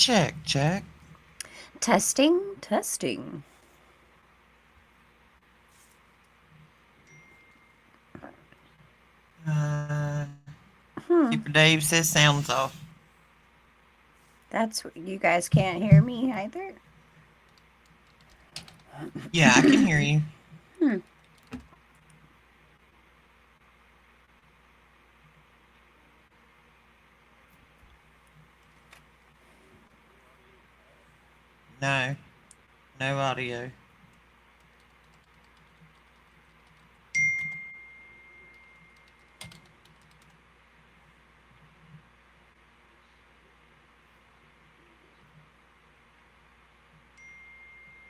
Check, check. Testing, testing. Super Dave says sounds off. That's you guys can't hear me either. Yeah, I can hear you. No, no audio.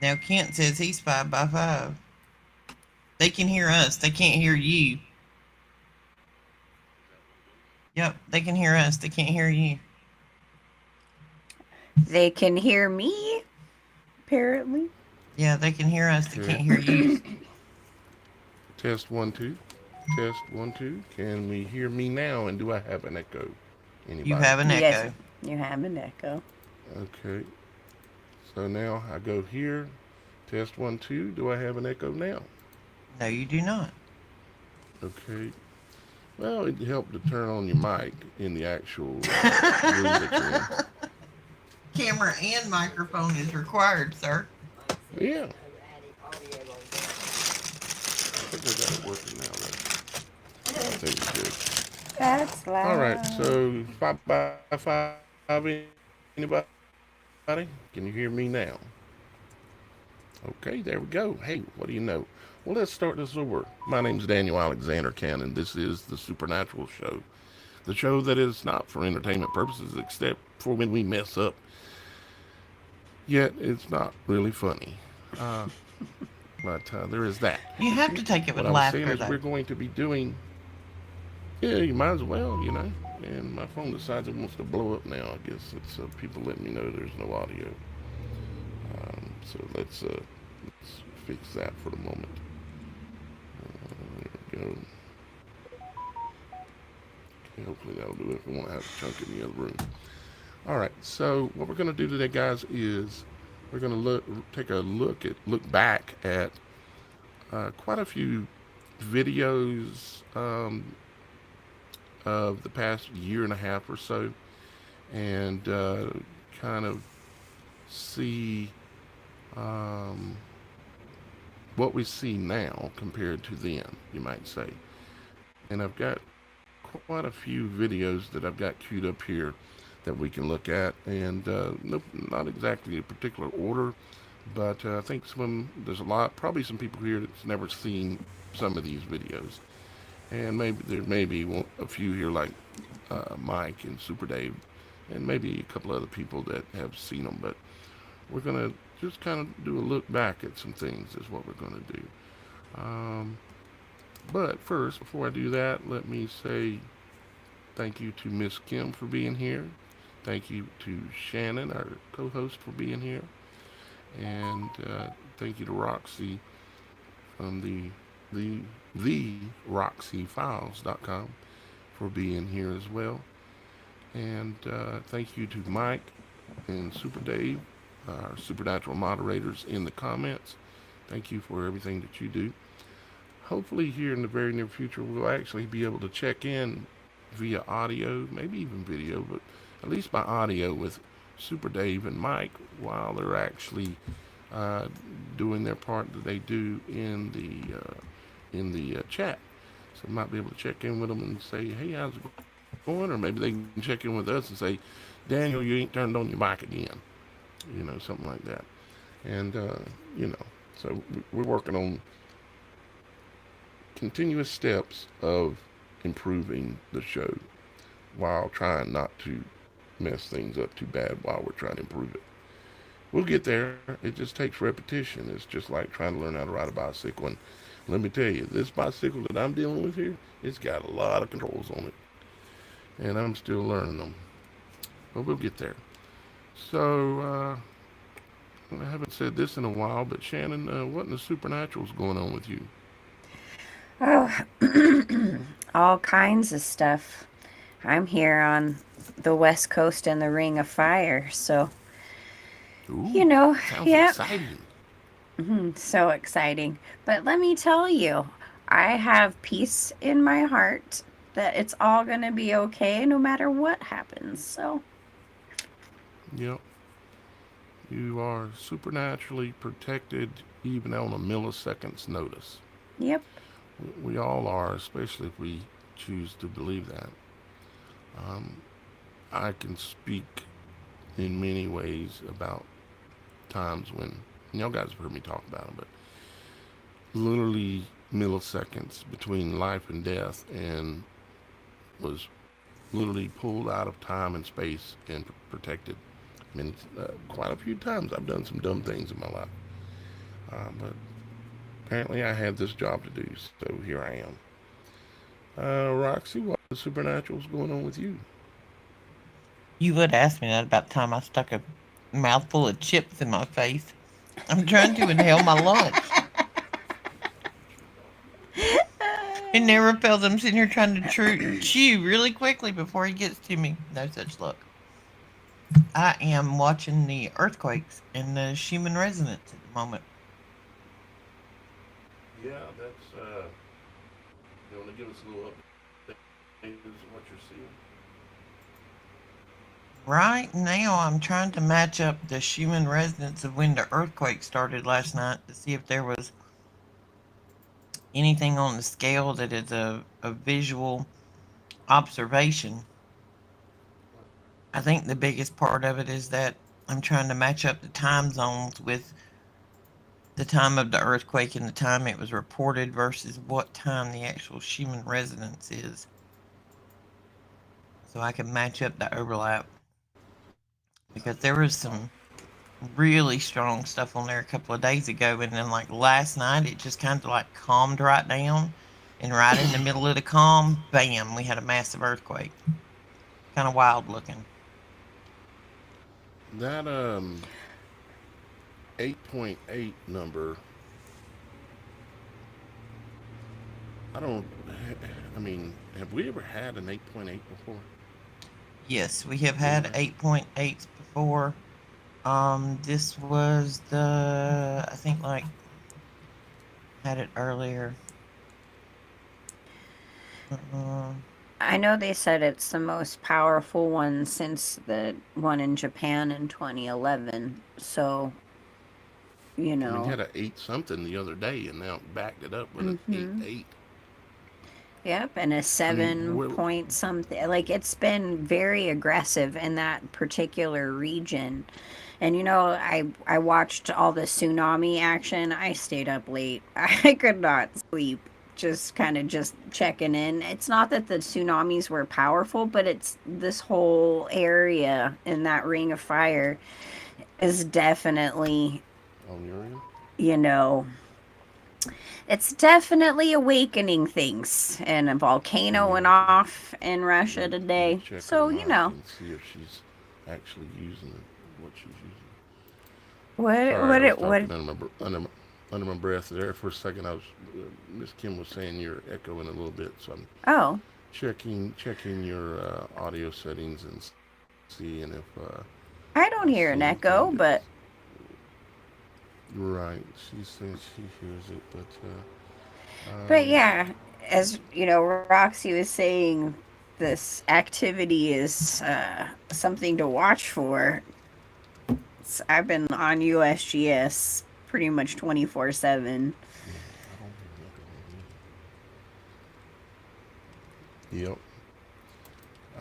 Now Kent says he's 5 by 5. They can hear us. They can't hear you. Yep, they can hear us. They can't hear you. They can hear me, apparently. Yeah, they can hear us. They Okay. can't hear you. Test 1 2. Test 1 2. Can we hear me now? And do I have an echo? You Anybody? have an Yes, echo. you have an echo. Okay. So now I go here. Test 1 2. Do I have an echo now? No, you do not. Okay. Well, it helped to turn on your mic in the actual room that you're in. Camera and microphone is required, sir. Yeah. I think I got it working now, though. I think it's good. That's All right. loud. So 5 by 5. Anybody? Can you hear me now? Okay, there we go. Hey, what do you know? Well, let's start this over. My name's Daniel Alexander Cannon. This is the Supernatural Show. The show that is not for entertainment purposes except for when we mess up. Yet it's not really funny. Uh, but there is that. You have to take it What with I was saying laughter, is though. we're going to be doing. Yeah, you might as well. And my phone decides it wants to blow up now. I guess it's people letting me know there's no audio. So let's fix that for the moment. There we go. Okay, hopefully that'll do it. If we want to have a chunk in the other room. All right. So what we're going to do today, guys, is we're going to take a look back at quite a few videos of the past year and a half or so, and kind of see um, what we see now compared to then, you might say. And I've got quite a few videos that I've got queued up here that we can look at, and nope, not exactly a particular order, but I think there's probably some people here that's never seen some of these videos, and maybe there may be a few here like Mike and Super Dave, and maybe a couple other people that have seen them, but we're gonna just kind of do a look back at some things is what we're gonna do. Um, but first, before I do that, let me say thank you to Miss Kim for being here. Thank you to Shannon, our co-host, for being here, and thank you to Roxy from the RoxyFiles.com for being here as well. And thank you to Mike and Super Dave, our Supernatural moderators in the comments. Thank you for everything that you do. Hopefully here in the very near future we'll actually be able to check in via audio, maybe even video, but at least by audio with Super Dave and Mike while they're actually uh, doing their part that they do in the chat. So I might be able to check in with them and say, hey, how's it going? Or maybe they can check in with us and say, Daniel, you ain't turned on your mic again. Something like that. And, so we're working on continuous steps of improving the show while trying not to mess things up too bad while we're trying to improve it. We'll get there. It just takes repetition. It's just like trying to learn how to ride a bicycle. And let me tell you, this bicycle that I'm dealing with here, it's got a lot of controls on it. And I'm still learning them. But we'll get there. So, I haven't said this in a while, but Shannon, what in the supernatural's going on with you? Oh, all kinds of stuff. I'm here on the West Coast in the Ring of Fire, so Ooh, You know, sounds yep. exciting. So exciting. But let me tell you, I have peace in my heart that it's all going to be okay no matter what happens. So, Yep. You are supernaturally protected even on a millisecond's notice. yep. We all are, especially if we choose to believe that. Um, I can speak in many ways about times when, y'all guys have heard me talk about them, but literally milliseconds between life and death, and was literally pulled out of time and space and protected. Quite a few times I've done some dumb things in my life, but apparently I had this job to do, so here I am. Roxy, what the supernatural's going on with you? You would ask me that about the time I stuck a mouthful of chips in my face. I'm trying to inhale my lunch. It never fails. I'm sitting here trying to chew really quickly before he gets to me. No such luck. I am watching the earthquakes and the Schumann resonance at the moment. Yeah, that's. You want to give us a little update of what you're seeing? Right now, I'm trying to match up the Schumann resonance of when the earthquake started last night to see if there was anything on the scale that is a visual observation. I think the biggest part of it is that I'm trying to match up the time zones with the time of the earthquake and the time it was reported versus what time the actual Schumann resonance is, so I can match up the overlap. Because there was some really strong stuff on there a couple of days ago, and then like last night it just kind of like calmed right down, and right in the middle of the calm, bam, we had a massive earthquake. Kind of wild looking. That 8.8 number. I don't. I mean, have we ever had an 8.8 before? Yes, we have We had have. 8.8s before. This was the, I think like had it earlier. Uh, I know they said it's the most powerful one since the one in Japan in 2011. So, you I mean, you know. had a 8 something the other day, and now backed it up with an 8 Mhm. 8. Yep, and a I mean, 7 point something. Like it's been very aggressive in that particular region. And I watched all the tsunami action. I stayed up late. I could not sleep. Just kind of just checking in. It's not that the tsunamis were powerful, but it's this whole area in that ring of fire is definitely, on your end. you know, it's definitely awakening things. And a volcano Yeah, went off in Russia let me today. check her So, mic and see if she's actually using what she's using. what, Sorry, I what, was it, what, talking under my breath there for a second. I was Miss Kim was saying you're echoing a little bit, so I'm oh, checking your audio settings and seeing if I I don't see hear an anything echo, that's but right. She says she hears it, but But yeah, as you know, Roxy was saying, this activity is something to watch for. I've been on USGS pretty much 24/7. yeah, I don't hear an echo on you. Yep,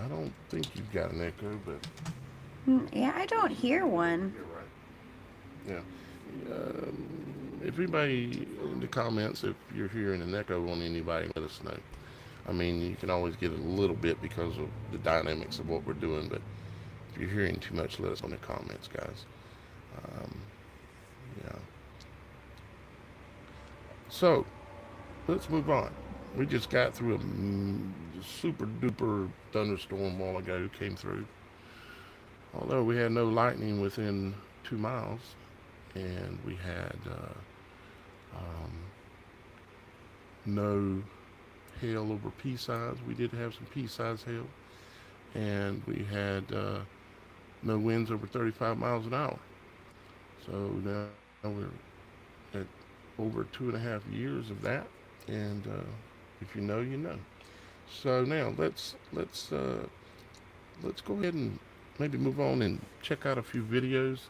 I don't think you've got an echo, but Yeah, I don't hear one. you're right. Yeah. If anybody in the comments, if you're hearing an echo on anybody, let us know. I mean, you can always get a little bit because of the dynamics of what we're doing, but if you're hearing too much, let us know in the comments, guys. Um, yeah. So let's move on. We just got through a super duper thunderstorm a while ago. Came through. Although we had no lightning within 2 miles, and we had um, no hail over pea size. We did have some pea size hail, and we had no winds over 35 miles an hour. So now we're at over 2.5 years of that, and if you know, you know. So now let's go ahead and maybe move on and check out a few videos,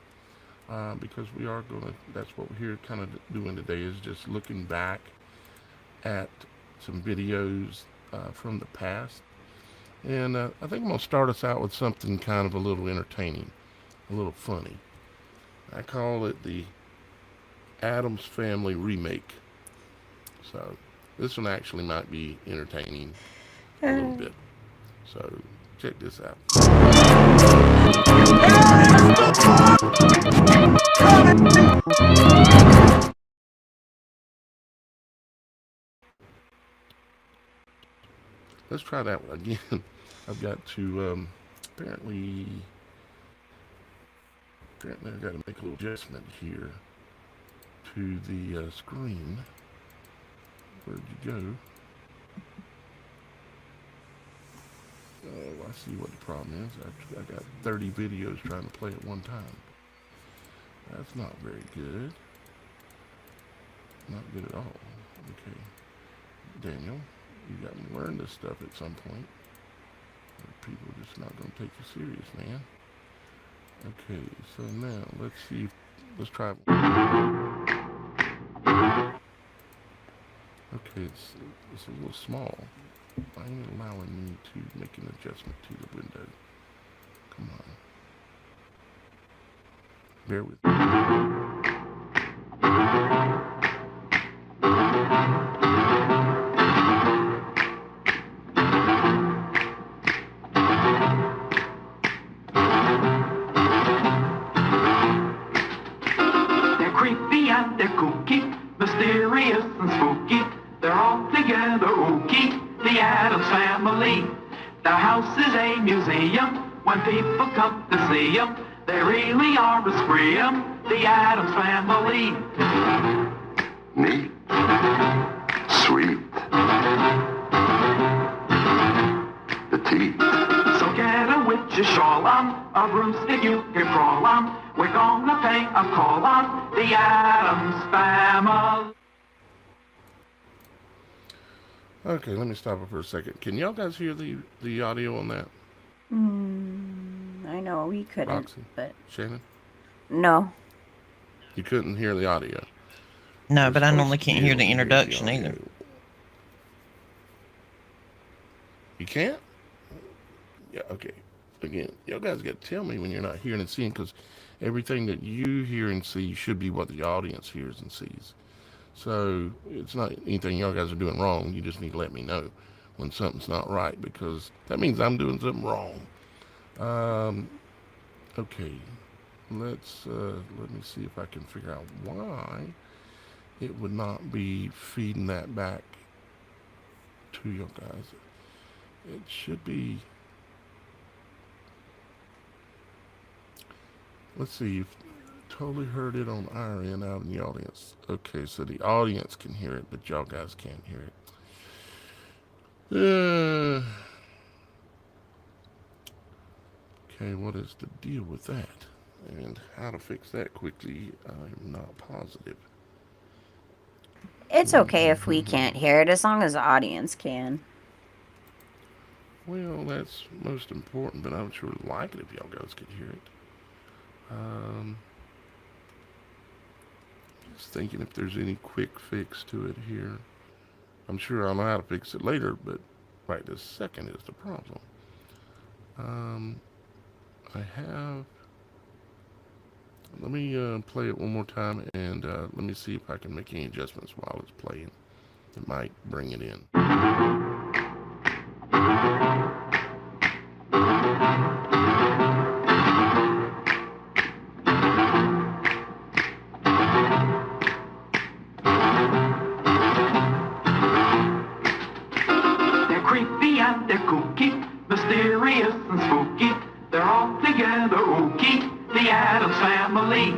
because we are gonna. That's what we're here kind of doing today, is just looking back at some videos from the past, and I think I'm gonna start us out with something kind of a little entertaining, a little funny. I call it the Addams Family remake. So this one actually might be entertaining a little bit. So check this out. Let's try that one again. I've got to apparently I've got to make a little adjustment here to the screen. Where'd you go? Oh, I see what the problem is. I got 30 videos trying to play at one time. That's not very good. Not good at all. Okay. Daniel, you got to learn this stuff at some point. People are just not going to take you serious, man. Okay, so now let's see. Let's try. Okay, it's a little small. I ain't allowing me to make an adjustment to the window. Come on. Bear with me. They're creepy and they're kooky, mysterious and spooky. They're all together ooky, the Addams Family. Their house is a museum when people come to see them. They really are a spree 'em, the Addams Family. Neat. Sweet. The teeth. So get a witch's shawl on, a broomstick you can crawl on. We're gonna pay a call on the Addams Family. Okay, let me stop it for a second. Can y'all guys hear the audio on that? I know we couldn't, Roxy? but Shannon? no. You couldn't hear the audio. No, You're but I supposed normally to can't be hear able the to introduction audio. either. You can't? Yeah, okay. Again, y'all guys got to tell me when you're not hearing and seeing, because everything that you hear and see should be what the audience hears and sees. So it's not anything y'all guys are doing wrong. You just need to let me know when something's not right, because that means I'm doing something wrong. Okay, let me see if I can figure out why it would not be feeding that back to you guys. It should be. Let's see. You've totally heard it on our end out in the audience. Okay, so the audience can hear it, but y'all guys can't hear it. Okay, what is the deal with that? And how to fix that quickly, I'm not positive. It's okay if we can't hear it, as long as the audience can. Well, that's most important, but I would sure like it if y'all guys could hear it. Just thinking if there's any quick fix to it here. I'm sure I'll know how to fix it later, but right this second is the problem. Let me play it one more time, and let me see if I can make any adjustments while it's playing. It might bring it in. They're creepy and they're kooky, mysterious and spooky. They're all together ooky, the Addams Family.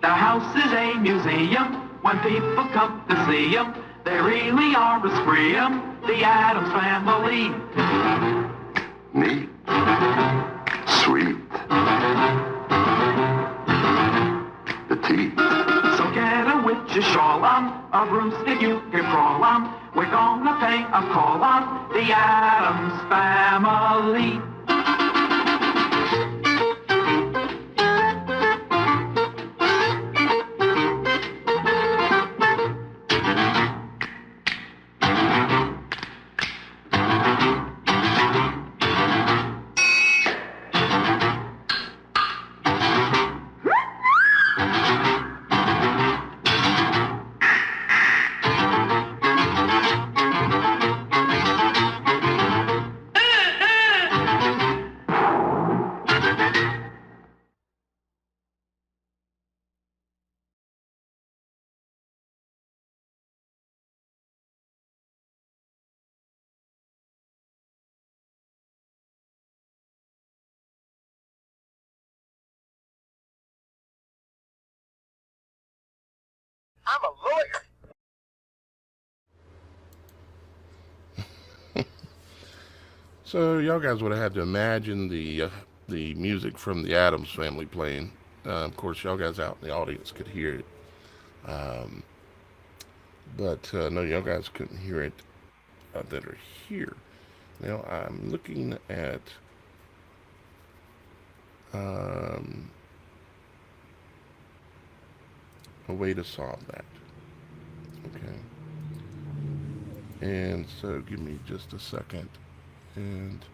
Their house is a museum when people come to see 'em. They really are a spree 'em, the Addams Family. Neat. Sweet. The teeth. So get a witch's shawl on, a broomstick you can crawl on. We're gonna pay a call on the Addams Family. I'm a lawyer. So y'all guys would have had to imagine the music from the Addams Family playing. Of course, y'all guys out in the audience could hear it, but no, y'all guys couldn't hear it that are here. Now I'm looking at a way to solve that. Okay, and so give me just a second, and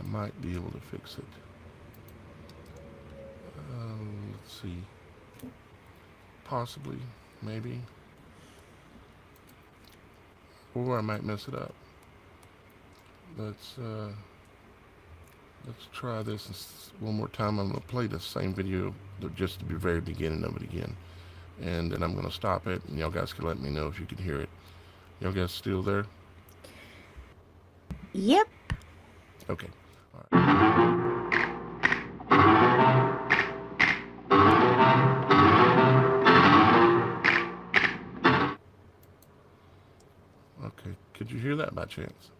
I might be able to fix it. Let's see. Possibly, maybe. Or I might mess it up. Let's try this one more time. I'm going to play the same video, just the very beginning of it again. And then I'm going to stop it, and y'all guys can let me know if you can hear it. Y'all guys still there? Yep. Okay. All right. Okay. Could you hear that by chance?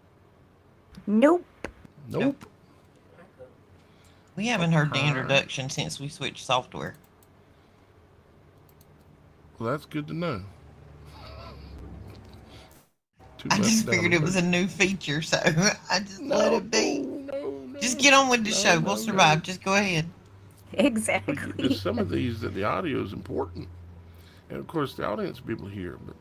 Nope. Nope. We haven't heard the introduction since we switched software. Well, that's good to know. I just figured it was a new feature, so I just let it be. No, just get on with the show. We'll survive. No. Just go ahead. Exactly. Because some of these, that the audio is important, and of course the audience people hear. But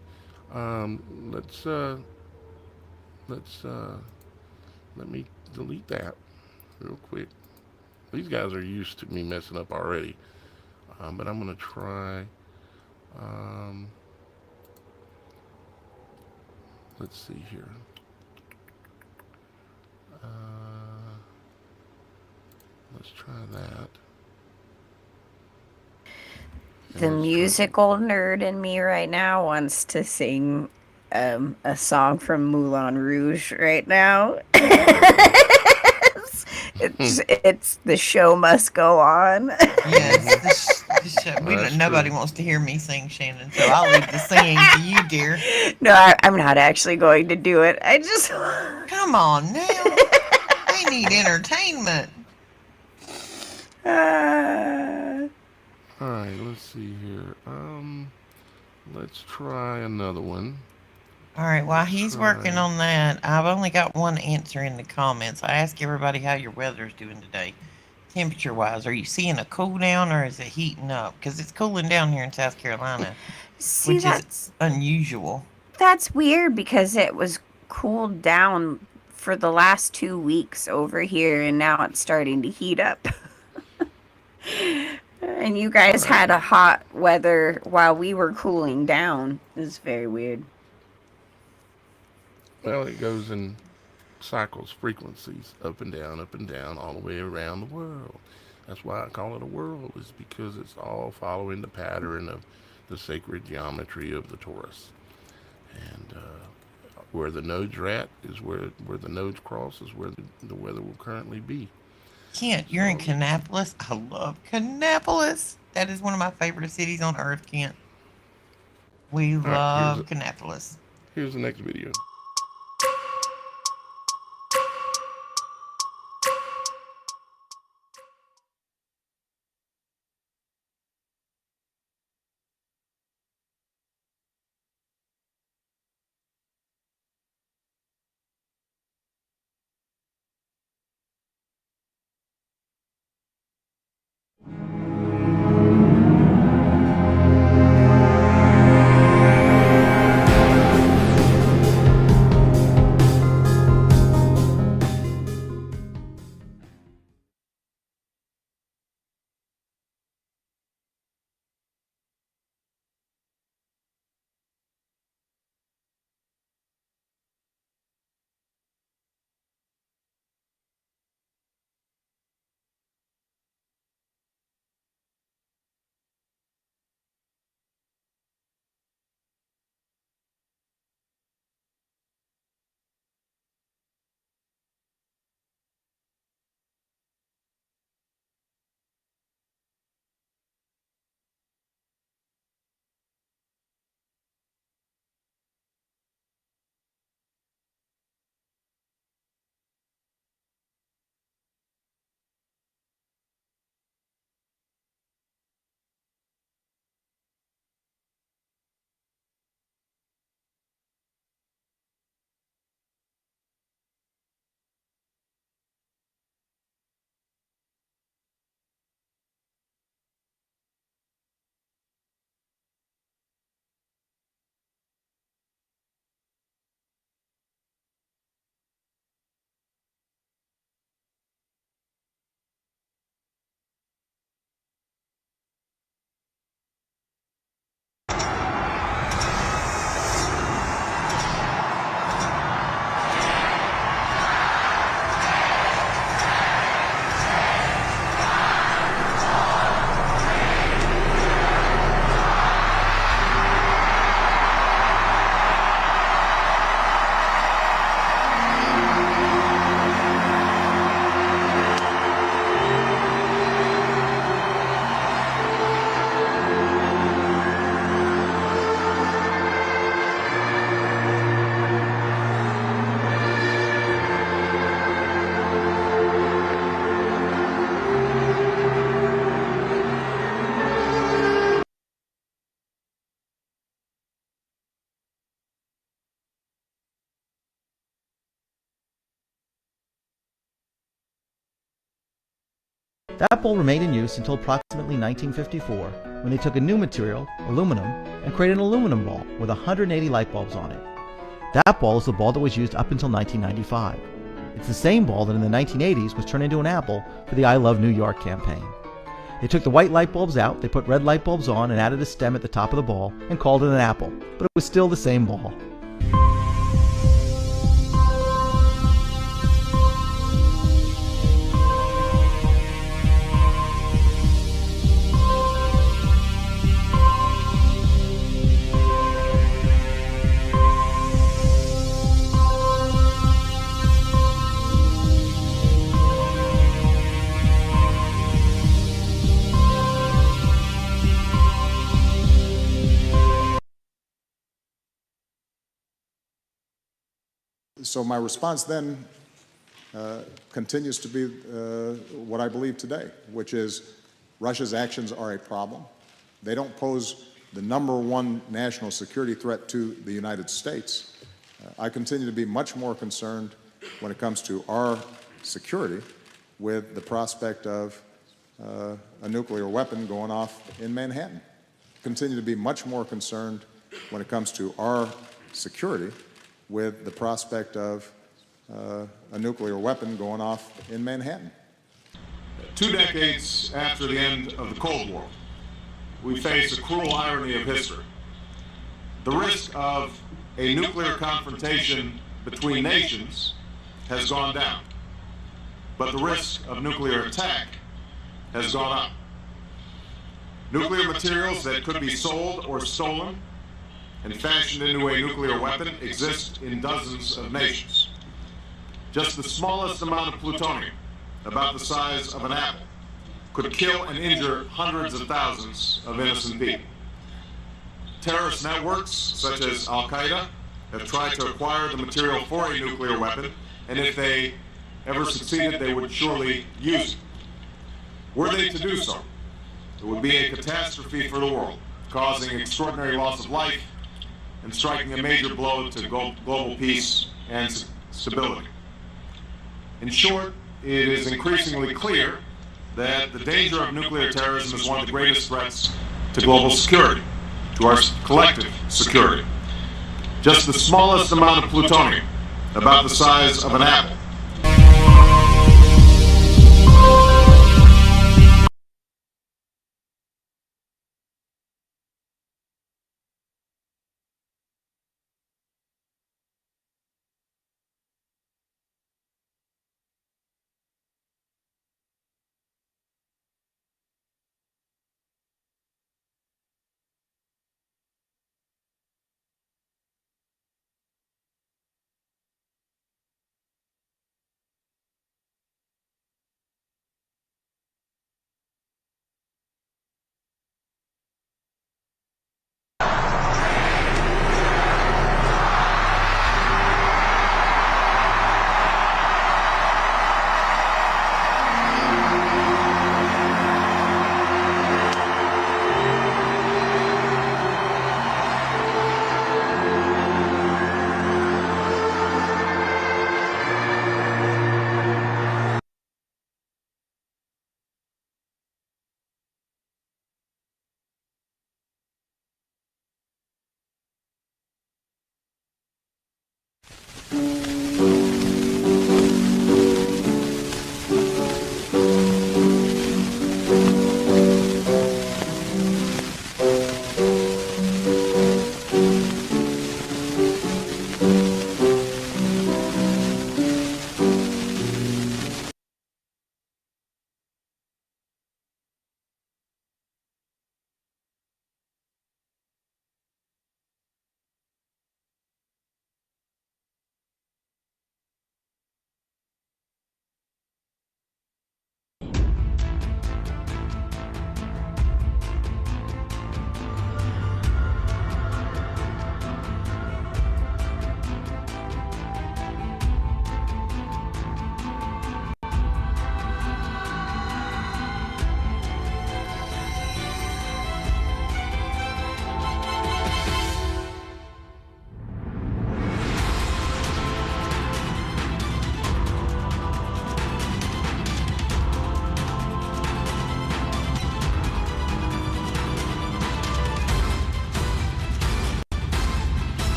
let me delete that real quick. These guys are used to me messing up already, but I'm gonna try. Let's see here. Let's try that. The musical nerd in me right now wants to sing a song from Moulin Rouge right now. it's the show must go on. Yes, the show. Nobody wants to hear me sing, Shannon, so I'll leave the singing to you, dear. No, I'm not actually going to do it. I just come on now. They need entertainment. All right, let's see here. Let's try another one. All right, while he's working on that, I've only got one answer in the comments. I asked everybody how your weather's doing today. Temperature-wise, are you seeing a cool down or is it heating up? Because it's cooling down here in South Carolina, which is unusual. That's weird because it was cooled down for the last 2 weeks over here, and now it's starting to heat up. And you guys had a hot weather while we were cooling down. It's very weird. Well, it goes in cycles, frequencies, up and down, all the way around the world. That's why I call it a world, is because it's all following the pattern of the sacred geometry of the torus. And where the nodes are at is where the nodes cross is where the weather will currently be. Kent, you're in Kannapolis. I love Kannapolis. That is one of my favorite cities on earth, Kent. We love Kannapolis. Here's the next video. That bulb remained in use until approximately 1954, when they took a new material, aluminum, and created an aluminum ball with 180 light bulbs on it. That ball is the ball that was used up until 1995. It's the same ball that in the 1980s was turned into an apple for the I Love New York campaign. They took the white light bulbs out, they put red light bulbs on, and added a stem at the top of the ball and called it an apple, but it was still the same ball. So my response then continues to be what I believe today, which is Russia's actions are a problem. They don't pose the #1 national security threat to the United States. I continue to be much more concerned when it comes to our security with the prospect of a nuclear weapon going off in Manhattan. Continue to be much more concerned when it comes to our security with the prospect of a nuclear weapon going off in Manhattan. 2 decades after the end of the Cold War, we face a cruel irony of history. The risk of a nuclear confrontation between nations has gone down, but the risk of nuclear attack has gone up. Nuclear materials that could be sold or stolen and fashioned into a nuclear weapon exist in dozens of nations. Just the smallest amount of plutonium, about the size of an apple, could kill and injure hundreds of thousands of innocent people. Terrorist networks, such as Al-Qaeda, have tried to acquire the material for a nuclear weapon, and if they ever succeeded, they would surely use it. Were they to do so, it would be a catastrophe for the world, causing extraordinary loss of life and striking a major blow to global peace and stability. In short, it is increasingly clear that the danger of nuclear terrorism is one of the greatest threats to global security, to our collective security. Just the smallest amount of plutonium, about the size of an apple,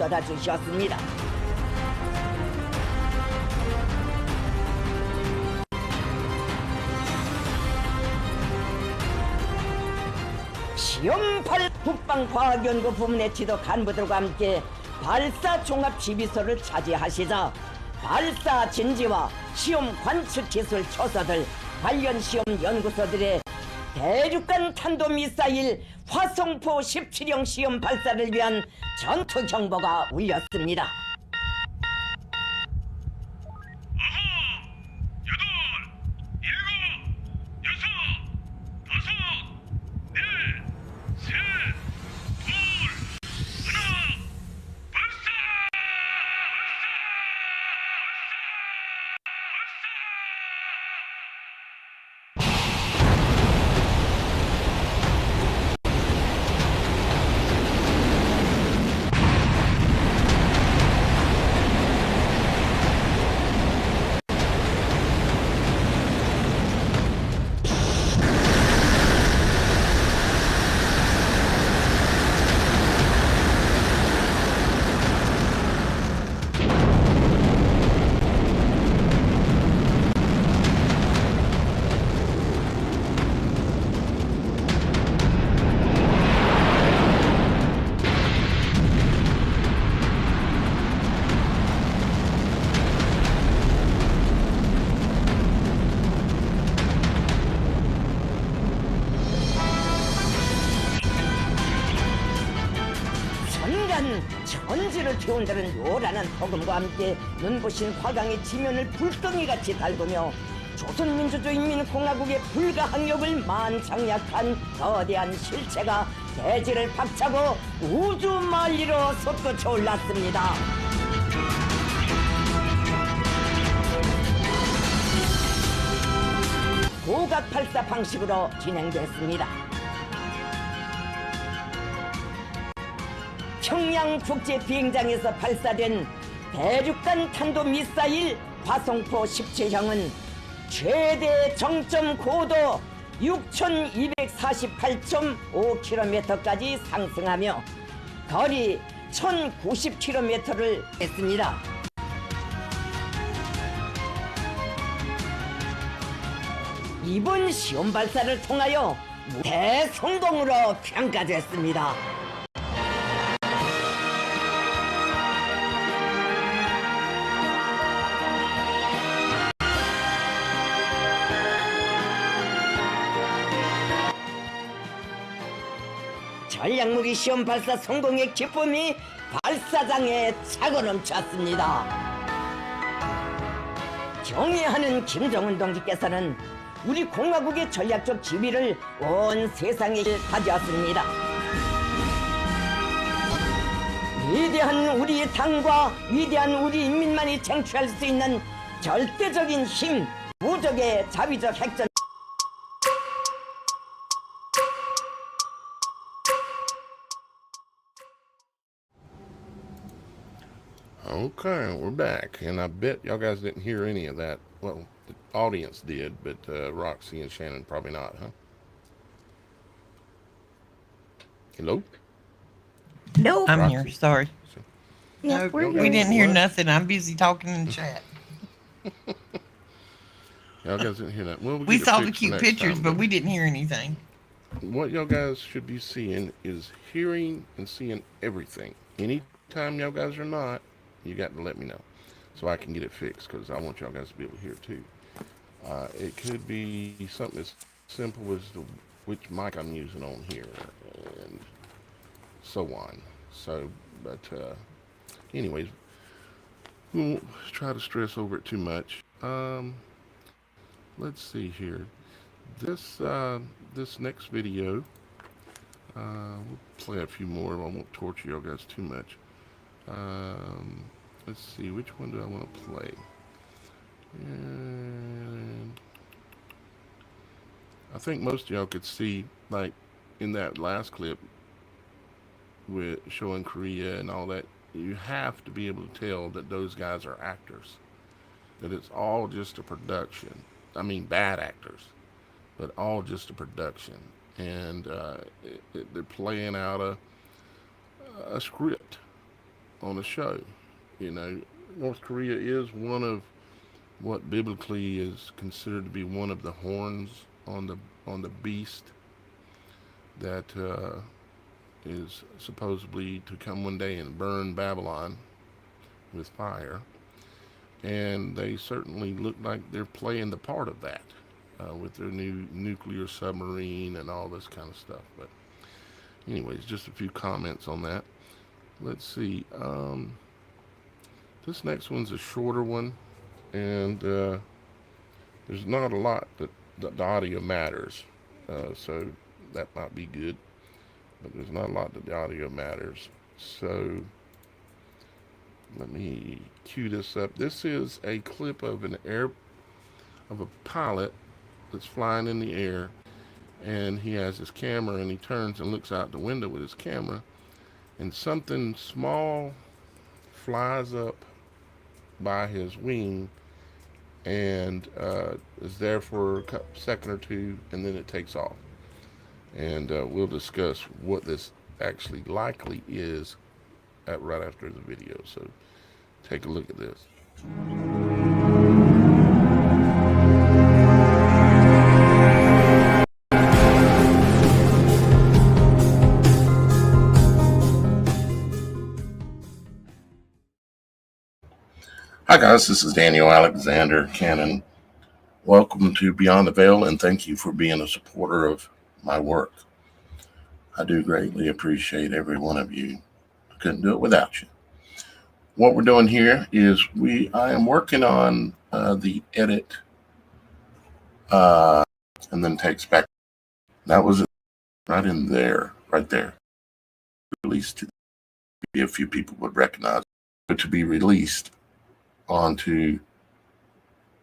쏟아주셨습니다. 시험발 국방과학연구 부문의 지도 간부들과 함께 발사 종합 지휘소를 차지하시자 발사 진지와 시험 관측 기술 초서들, 관련 시험 연구소들의 대륙간 탄도미사일 화성포 17형 시험 발사를 위한 전투 경보가 울렸습니다. 천지를 태운다는 요란한 폭음과 함께 눈부신 화강의 지면을 불덩이같이 닳으며 조선민주주의인민공화국의 불가항력을 만장약한 거대한 실체가 대지를 박차고 우주 만리로 솟구쳐 올랐습니다. 고각 발사 방식으로 진행됐습니다. 평양국제 비행장에서 발사된 대륙간 탄도미사일 화성포 17형은 최대 정점 고도 6,248.5km까지 상승하며 거리 1,090km를 했습니다. 이번 시험 발사를 통하여 대성공으로 평가됐습니다. 전략무기 시험 발사 성공의 기쁨이 발사장에 차고 넘쳤습니다. 경애하는 김정은 동지께서는 우리 공화국의 전략적 지위를 온 세상에 가졌습니다. 위대한 우리 당과 위대한 우리 인민만이 쟁취할 수 있는 절대적인 힘, 무적의 자위적 핵전. Okay, we're back, and I bet y'all guys didn't hear any of that. Well, the audience did, but Roxy and Shannon probably not, huh? Hello? Nope. I'm Roxy? here. Sorry. Yep, Nope, we're we here. didn't hear What? nothing. I'm busy talking in the chat. Y'all guys didn't hear that. Well, We get it saw the fixed for cute next pictures, time, but we didn't hear anything. what y'all guys should be seeing is hearing and seeing everything. Anytime y'all guys are not, you got to let me know so I can get it fixed, because I want y'all guys to be able to hear too. It could be something as simple as which mic I'm using on here and so on. So, but anyways, we won't try to stress over it too much. Let's see here. This next video, we'll play a few more. I won't torture y'all guys too much. Let's see, which one do I want to play? And I think most of y'all could see, like in that last clip with showing Korea and all that, you have to be able to tell that those guys are actors, that it's all just a production. I mean, bad actors, but all just a production. And they're playing out a script. on the show. North Korea is one of what biblically is considered to be one of the horns on the beast that is supposedly to come one day and burn Babylon with fire. And they certainly look like they're playing the part of that with their new nuclear submarine and all this kind of stuff. But anyways, just a few comments on that. Let's see. This next one's a shorter one, and there's not a lot that the audio matters, so that might be good. But there's not a lot that the audio matters. So let me cue this up. This is a clip of a pilot that's flying in the air, and he has his camera, and he turns and looks out the window with his camera, and something small flies up by his wing and is there for a second or two, and then it takes off. And we'll discuss what this actually likely is right after the video. So take a look at this. Hi guys, this is Daniel Alexander Cannon. Welcome to Beyond the Veil, and thank you for being a supporter of my work. I do greatly appreciate every one of you. I couldn't do it without you. What we're doing here is I am working on the edit and then takes back. That was right in there, right there. Released to a few people would recognize, but to be released onto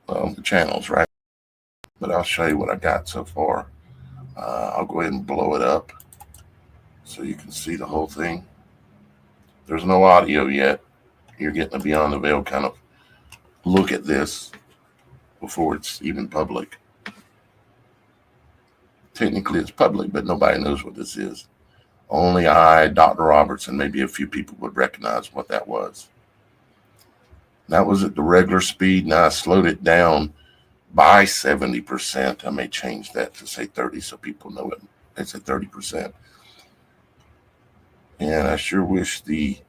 the channels, right? But I'll show you what I got so far. I'll go ahead and blow it up so you can see the whole thing. There's no audio yet. You're getting a Beyond the Veil kind of look at this before it's even public. Technically it's public, but nobody knows what this is. Only I, Dr. Roberts, and maybe a few people would recognize what that was. That was at the regular speed. Now I slowed it down by 70%. I may change that to say 30 so people know it. It's at 30%. And I sure wish the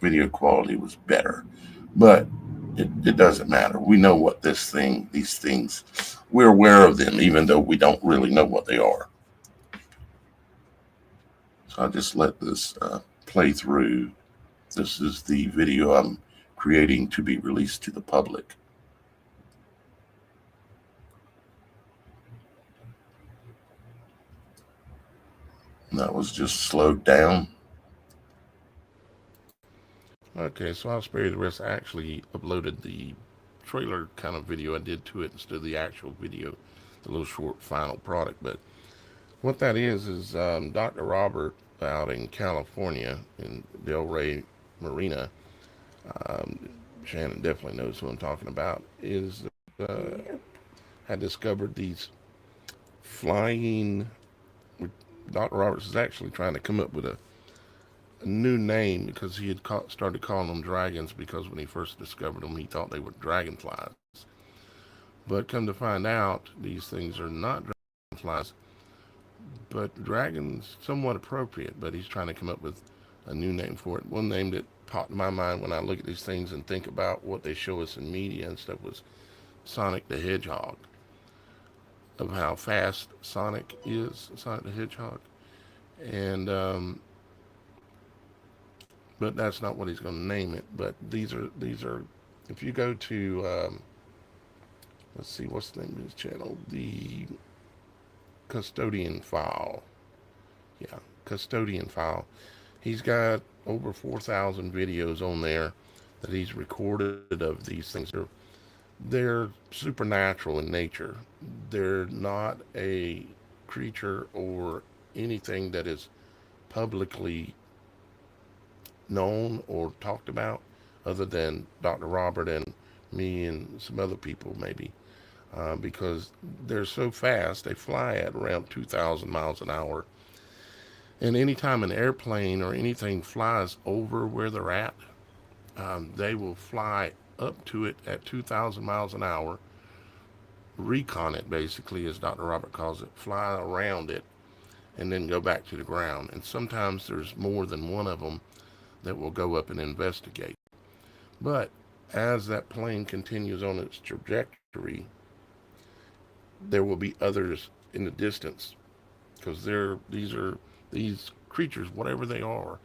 video quality was better, but it doesn't matter. We know what these things, we're aware of them, even though we don't really know what they are. So I'll just let this play through. This is the video I'm creating to be released to the public. And that was just slowed down. Okay, so I'll spare you the rest. I actually uploaded the trailer kind of video I did to it instead of the actual video, the little short final product. But what that is Dr. Robert out in California in Del Rey Marina, Shannon definitely knows who I'm talking about, had discovered these flying. Dr. Roberts is actually trying to come up with a new name because he had started calling them dragons, because when he first discovered them he thought they were dragonflies. But come to find out, these things are not dragonflies, but dragons somewhat appropriate, but he's trying to come up with a new name for it. One name that popped in my mind when I look at these things and think about what they show us in media and stuff was Sonic the Hedgehog, of how fast Sonic is, Sonic the Hedgehog. And but that's not what he's going to name it. But these are if you go to let's see, what's the name of his channel, the Custodian File. Yeah, Custodian File. He's got over 4,000 videos on there that he's recorded of these things. They're supernatural in nature. They're not a creature or anything that is publicly known or talked about, other than Dr. Robert and me and some other people maybe, because they're so fast. They fly at around 2,000 miles an hour, And anytime an airplane or anything flies over where they're at, they will fly up to it at 2,000 miles an hour, recon it basically, as Dr. Robert calls it, fly around it, and then go back to the ground. And sometimes there's more than one of them that will go up and investigate. But as that plane continues on its trajectory, there will be others in the distance, because these creatures, whatever they are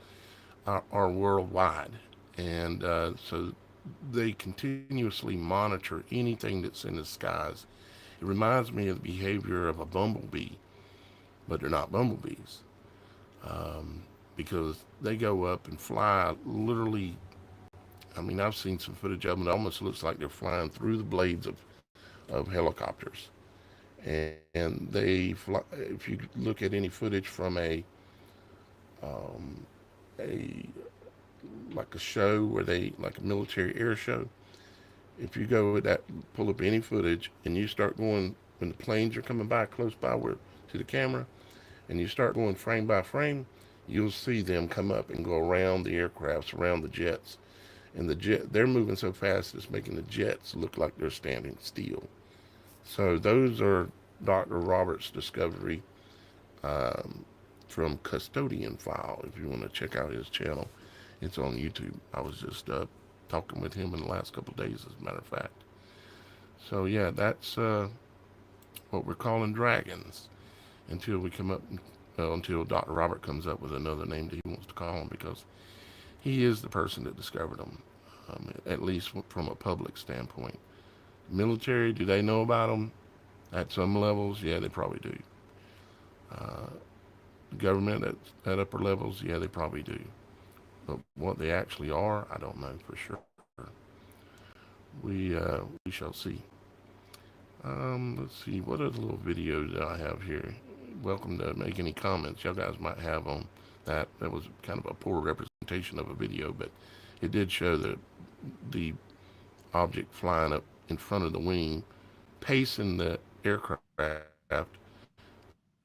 worldwide, and so they continuously monitor anything that's in the skies. It reminds me of the behavior of a bumblebee, but they're not bumblebees, because they go up and fly literally. I mean, I've seen some footage of them. It almost looks like they're flying through the blades of helicopters. And they fly. If you look at any footage from a like a show where they, like a military air show, if you go with that, pull up any footage, and you start going when the planes are coming by close by where to the camera, and you start going frame by frame, you'll see them come up and go around the aircrafts, around the jets, and they're moving so fast it's making the jets look like they're standing still. So those are Dr. Robert's discovery, from Custodian File. If you want to check out his channel, it's on YouTube. I was just talking with him in the last couple of days, as a matter of fact. So yeah, that's what we're calling dragons until we come up, until Dr. Robert comes up with another name that he wants to call them, because he is the person that discovered them, at least from a public standpoint. Military, do they know about them? At some levels, yeah, they probably do. Government at upper levels, yeah, they probably do. But what they actually are, I don't know for sure. We shall see. Let's see, what other little videos that I have here? Welcome to make any comments y'all guys might have on that. That was kind of a poor representation of a video, but it did show the object flying up in front of the wing, pacing the aircraft,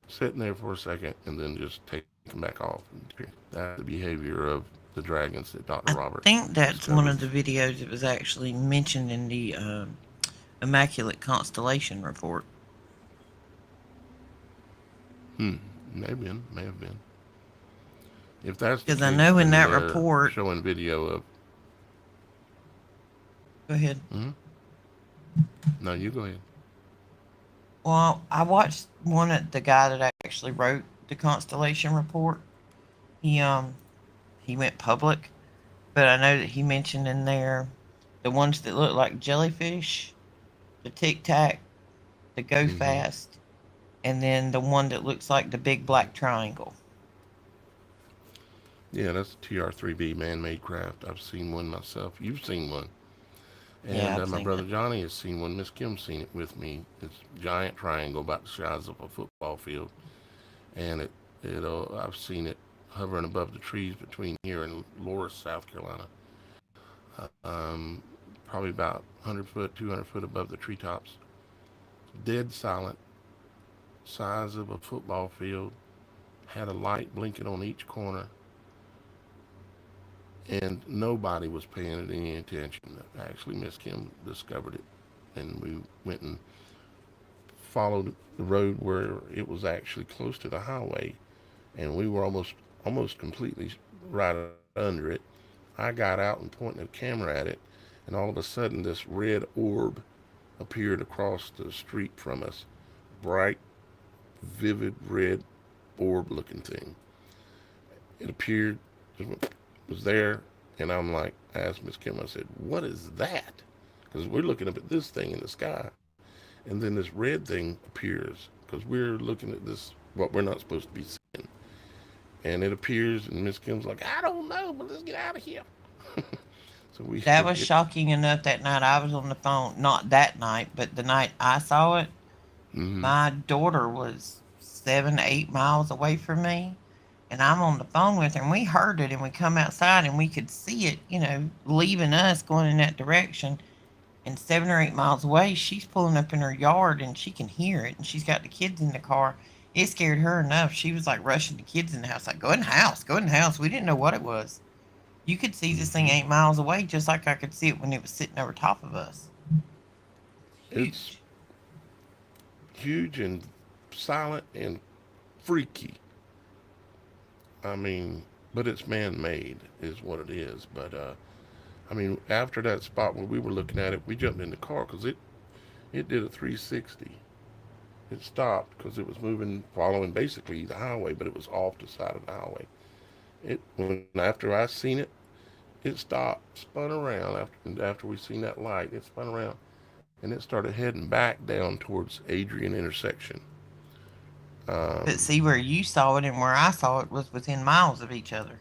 sitting there for a second, and then just taking back off. That's the behavior of the dragons that Dr. Robert I think that's discovered. one of the videos that was actually mentioned in the Immaculate Constellation report. May have been. If that's because I know in that report showing video of. Go ahead. No, you go ahead. Well, I watched one at the guy that actually wrote the Constellation report. He went public, but I know that he mentioned in there the ones that look like jellyfish, the Tic Tac, the Go Fast, and then the one that looks like the big black triangle. Yeah, that's a TR-3B man-made craft. I've seen one myself. You've seen one. And Yeah, my brother Johnny has seen one. Miss Kim's seen it with me. It's a giant triangle about the size of a football field. And I've seen it hovering above the trees between here and Loris, South Carolina. Probably about 100 foot, 200 foot above the treetops. Dead silent, size of a football field. Had a light blinking on each corner. And nobody was paying it any attention. Actually, Miss Kim discovered it, and we went and followed the road where it was actually close to the highway, and we were almost completely right under it. I got out and pointed the camera at it, and all of a sudden this red orb appeared across the street from us. Bright, vivid red orb looking thing. It appeared, was there, and I'm like, I asked Miss Kim, I said, what is that? Because we're looking up at this thing in the sky, and then this red thing appears, because we're looking at this, what we're not supposed to be seeing. And it appears, and Miss Kim's like, I don't know, but let's get out of here. That was shocking enough that night. I was on the phone, not that night, but the night I saw it. My daughter was 7-8 miles away from me, and I'm on the phone with her, and we heard it, and we come outside, and we could see it, leaving us, going in that direction. And 7 or 8 miles away, she's pulling up in her yard, and she can hear it, and she's got the kids in the car, It scared her enough. She was like rushing the kids in the house, like, go in the house, go in the house. We didn't know what it was. You could see this thing Hmm. 8 miles away, just like I could see it when it was sitting over top of us. It's Huge. huge and silent and freaky. I mean, but it's man-made, is what it is. But I mean, after that spot when we were looking at it, we jumped in the car because it did a 360. It stopped because it was moving, following basically the highway, but it was off the side of the highway. It when after I seen it, it stopped, spun around after we seen that light. It spun around and it started heading back down towards Adrian intersection. But Um, see, where you saw it and where I saw it was within miles of each other.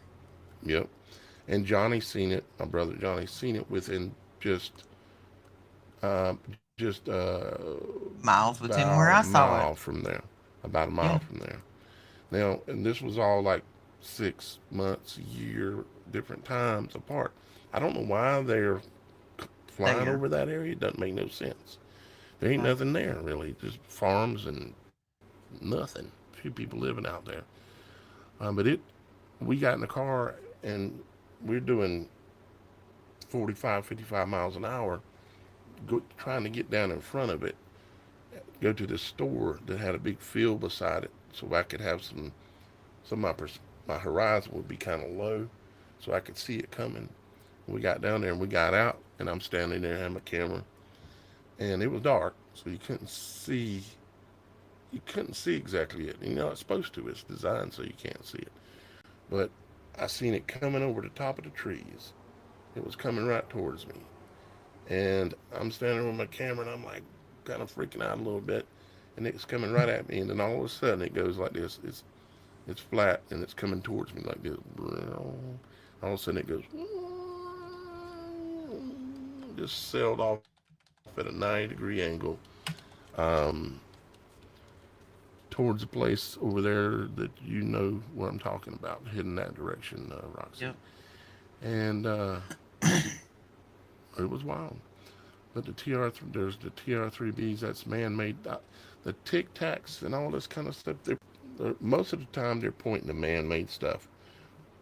yep. And Johnny seen it. My brother Johnny seen it within just just Miles within where about a I saw it. mile from there. About a mile Yeah. from there. Now, and this was all like 6 months, a year, different times apart. I don't know why they're flying There. over that area. It doesn't make no sense. There ain't Right. nothing there really. Just farms and nothing. Few people living out there. But we got in the car and we're doing 45, 55 miles an hour, trying to get down in front of it, go to the store that had a big field beside it, so I could have some of my horizon would be kind of low, so I could see it coming. We got down there and we got out, and I'm standing there, had my camera, and it was dark, so you couldn't see exactly it. You know, it's supposed to. It's designed so you can't see it. But I seen it coming over the top of the trees. It was coming right towards me. And I'm standing with my camera and I'm like kind of freaking out a little bit. And it's coming right at me. And then all of a sudden it goes like this. It's flat and it's coming towards me like this. All of a sudden it goes, just sailed off at a 90-degree angle. Um, Towards the place over there that you know what I'm talking about, heading that direction, Roxy. Yep. And it was wild. But there's the TR3Bs, that's man-made. The Tic Tacs and all this kind of stuff, most of the time they're pointing to man-made stuff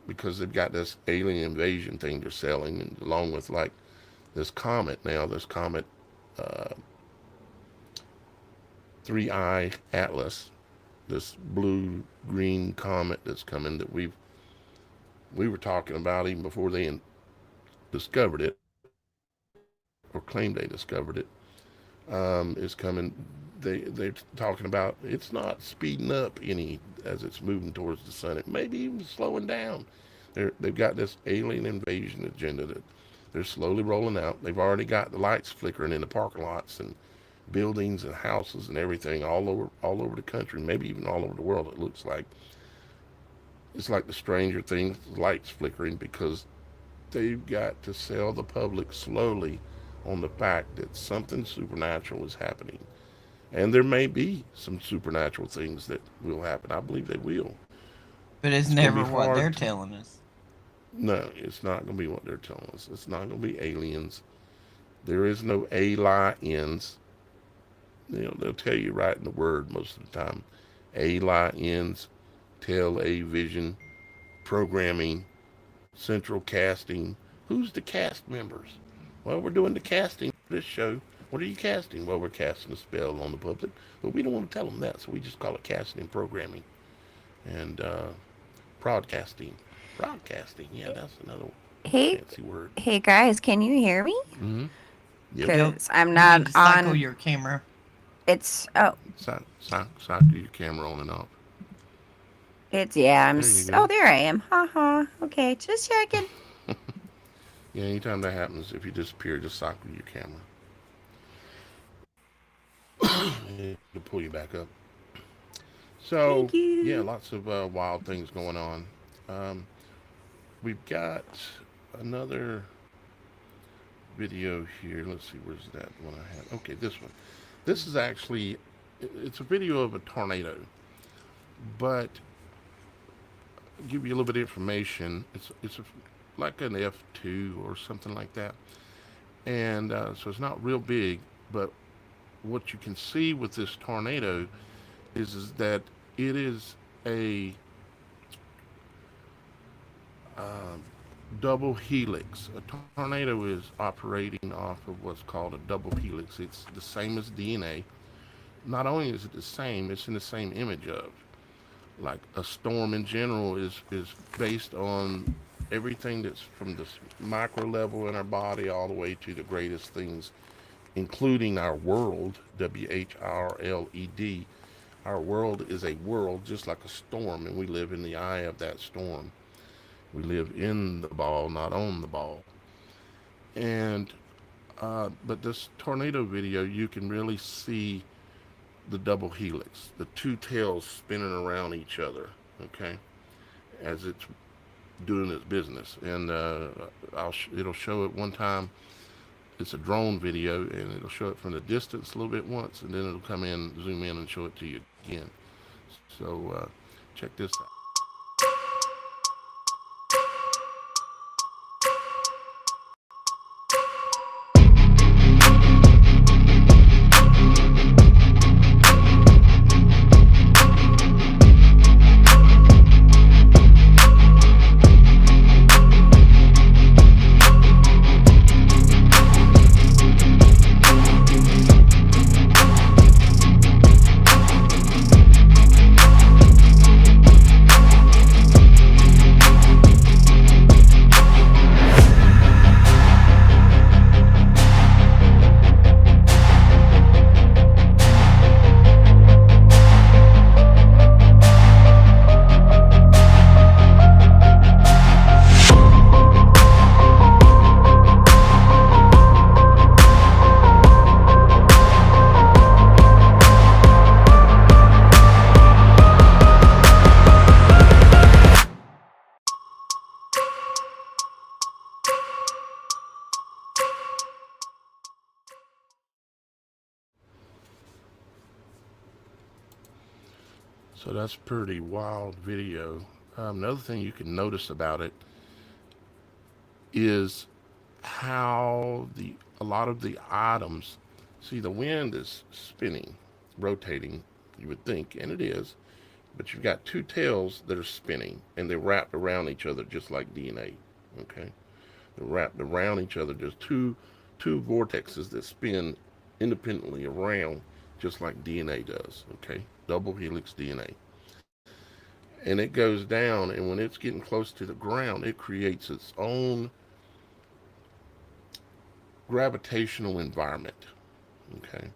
because they've got this alien invasion thing they're selling, and along with like this comet, uh, 3I Atlas, this blue-green comet that's coming that we were talking about even before they discovered it or claimed they discovered it. Is coming. They're talking about it's not speeding up any as it's moving towards the sun. It may be even slowing down. They've got this alien invasion agenda that they're slowly rolling out. They've already got the lights flickering in the parking lots and buildings and houses and everything all over the country, maybe even all over the world. It looks like it's like the Stranger Things lights flickering because they've got to sell the public slowly on the fact that something supernatural is happening. And there may be some supernatural things that will happen. I believe they will. But it's It's going to never be what they're hard. telling us. No, it's not going to be what they're telling us. It's not going to be aliens. There is no aliens. They'll tell you right in the word most of the time. Aliens, television, programming, central casting. Who's the cast members? Well, we're doing the casting for this show. What are you casting? Well, we're casting a spell on the public, but we don't want to tell them that, so we just call it casting and programming. And broadcasting. Broadcasting, yeah, that's another Hey, fancy word. hey guys, can you hear me? Mm-hmm. Yep. Yep. Because I'm You not need to cycle on. your camera. It's oh, Cycle your camera on and off. it's yeah. There you Oh, go. there I am. Ha. Okay, just checking. Yeah, anytime that happens, if you disappear, just cycle your camera. To pull you back up. So, Thank yeah, you. lots of wild things going on. Um, we've got another video here. Let's see, where's that one I had? Okay, this one. This is actually, it's a video of a tornado, but I'll give you a little bit of information. Like an F2 or something like that. And so it's not real big, but what you can see with this tornado is that It is a uh, double helix. A tornado is operating off of what's called a double helix. It's the same as DNA. Not only is it the same, it's in the same image of. Like a storm in general is based on everything that's from the micro level in our body all the way to the greatest things, including our world, WHRLED. Our world is a world just like a storm, and we live in the eye of that storm. We live in the ball, not on the ball. And but this tornado video, you can really see the double helix, the two tails spinning around each other. Okay, as it's doing its business, and it'll show it one time. It's a drone video, and it'll show it from the distance a little bit once, and then it'll come in, zoom in, and show it to you again. So check this out. So that's pretty wild video. Another thing you can notice about it is how the a lot of the items, see, the wind is spinning, rotating, you would think, and it is, but you've got two tails that are spinning, and they're wrapped around each other just like DNA. Okay, they're wrapped around each other. There's two vortexes that spin independently around just like DNA does. Okay, double helix DNA. And it goes down, and when it's getting close to the ground, it creates its own gravitational environment. Okay,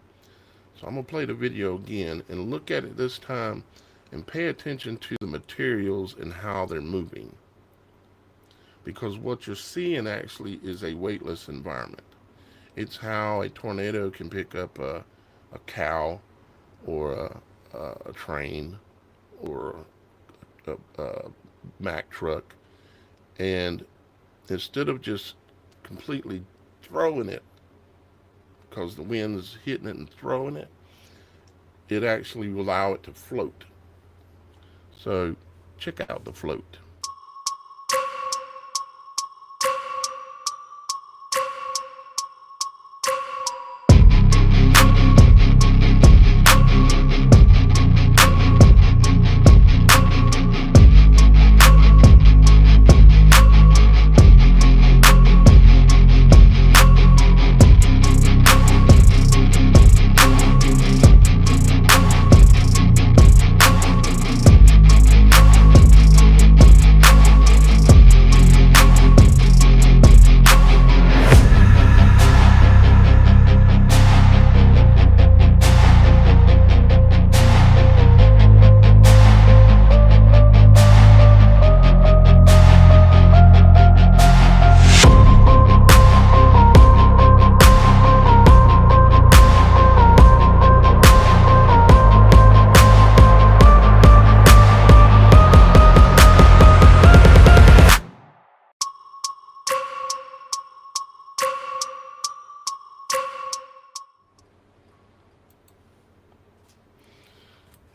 so I'm gonna play the video again and look at it this time and pay attention to the materials and how they're moving, because what you're seeing actually is a weightless environment. It's how a tornado can pick up a cow or a train or a Mack truck, and instead of just completely throwing it because the wind's hitting it and throwing it, it actually will allow it to float. So check out the float.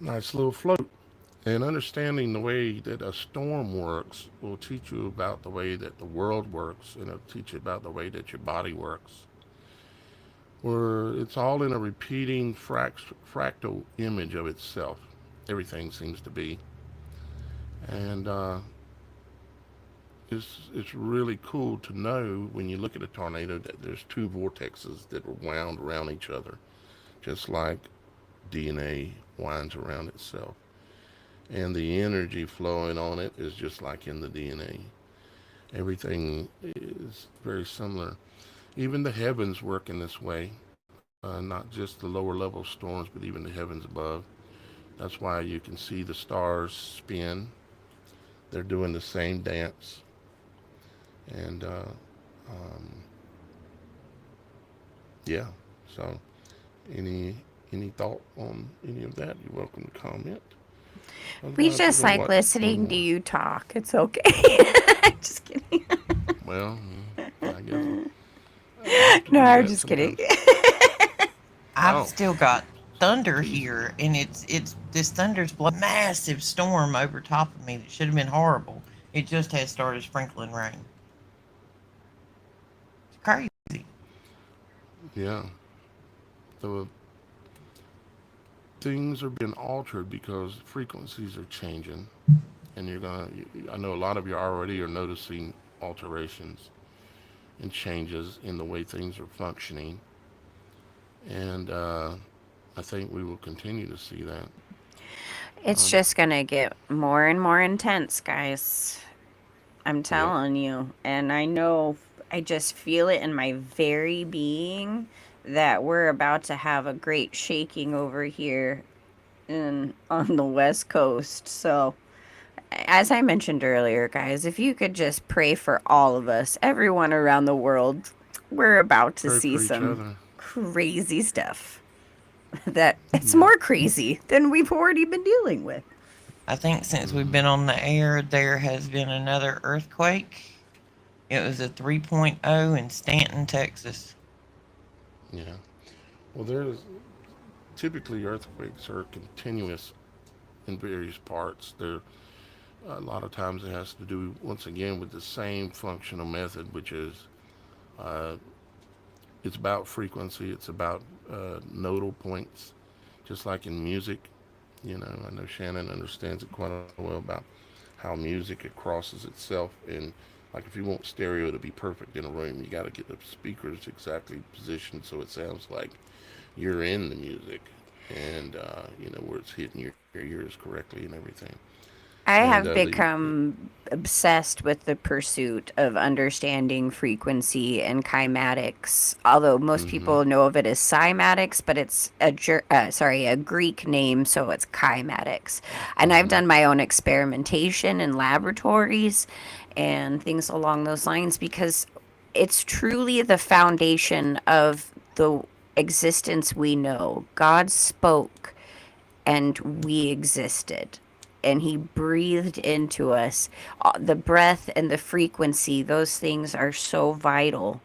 Nice little float. And understanding the way that a storm works will teach you about the way that the world works, and it'll teach you about the way that your body works. Where it's all in a repeating fractal image of itself. everything seems to be. And it's really cool to know when you look at a tornado that there's two vortexes that are wound around each other, just like DNA winds around itself. And the energy flowing on it is just like in the DNA. Everything is very similar. Even the heavens work in this way, not just the lower level storms, but even the heavens above. That's why you can see the stars spin. They're doing the same dance. And um, yeah, so any any thought on any of that, you're welcome to comment. We Otherwise, we're just going to like watch one listening to more. you talk. It's okay. Just kidding. Well, I guess I have to No, do I'm that just kidding. sometimes. I've Oh, still got thunder teasing. here, and it's this thunder's blowing massive storm over top of me that should have been horrible. It just has started sprinkling rain. It's crazy. Yeah. The things are being altered because frequencies are changing, and I know a lot of you already are noticing alterations and changes in the way things are functioning, and I think we will continue to see that. It's Um, just gonna get more and more intense, guys. I'm yep, telling you. And I know, I just feel it in my very being that we're about to have a great shaking over here in on the West Coast. So, as I mentioned earlier, guys, if you could just pray for all of us, everyone around the world, we're about to pray see for each some other. crazy stuff that it's Yep. more crazy than we've already been dealing with. I think since we've Hmm. been on the air, there has been another earthquake. It was a 3.0 in Stanton, Texas. Yeah. Well, there's typically earthquakes are continuous in various parts. There a lot of times it has to do once again with the same functional method, which is uh, it's about frequency. It's about nodal points, just like in music. I know Shannon understands it quite well about how music it crosses itself, and like if you want stereo to be perfect in a room, you got to get the speakers exactly positioned so it sounds like you're in the music, and where it's hitting your ears correctly and everything. I And have become obsessed with the pursuit of understanding frequency and kymatics. Although most mm-hmm, people know of it as cymatics, but it's a Greek name, so it's kymatics. And I've mm-hmm, done my own experimentation in laboratories and things along those lines because it's truly the foundation of the existence we know. God spoke and we existed. And he breathed into us. The breath and the frequency, those things are so vital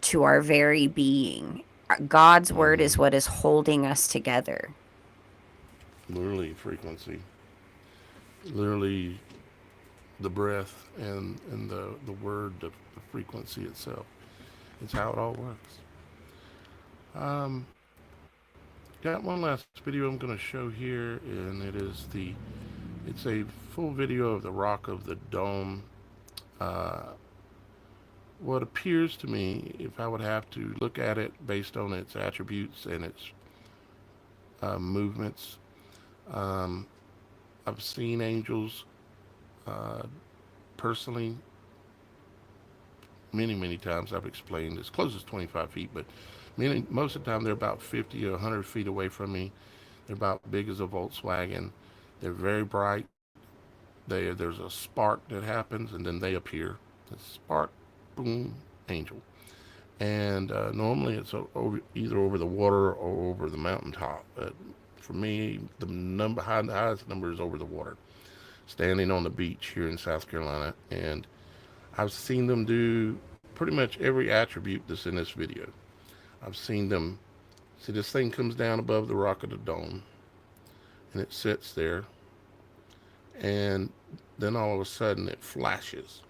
to our very being. God's word mm-hmm. is what is holding us together. Literally frequency, literally the breath and the word, the frequency itself. It's how it all works. Um, got one last video I'm going to show here, and it's a full video of the rock of the dome. Uh, what appears to me, if I would have to look at it based on its attributes and its movements, um, I've seen angels uh, personally many times. I've explained as close as 25 feet, but most of the time they're about 50 or 100 feet away from me. They're about big as a Volkswagen. They're very bright. There's a spark that happens, and then they appear. A spark, boom, angel. And normally it's either over the water or over the mountaintop. But for me, the highest number is over the water, standing on the beach here in South Carolina, and I've seen them do pretty much every attribute that's in this video. I've seen them. See, this thing comes down above the rock of the dome, and it sits there, and then all of a sudden it flashes.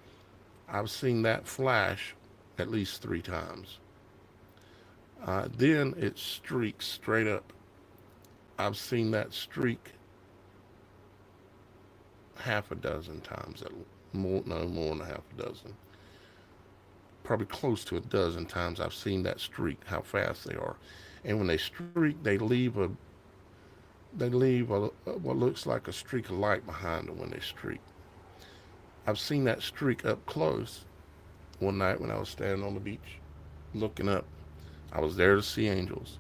I've seen that flash at least 3 times. Then it streaks straight up. I've seen that streak half a dozen times, more than half a dozen, probably close to a dozen times I've seen that streak, how fast they are. And when they streak, they leave what looks like a streak of light behind them when they streak. I've seen that streak up close one night when I was standing on the beach looking up. I was there to see angels,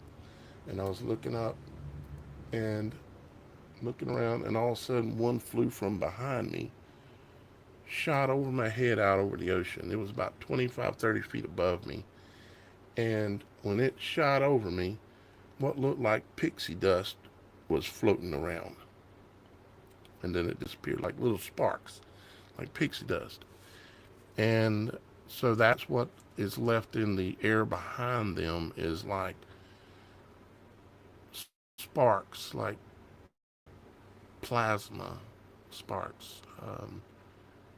and I was looking up and looking around, and all of a sudden one flew from behind me, shot over my head out over the ocean. It was about 25, 30 feet above me. And when it shot over me, what looked like pixie dust was floating around. And then it disappeared like little sparks, like pixie dust. And so that's what is left in the air behind them, is like sparks, like plasma sparks.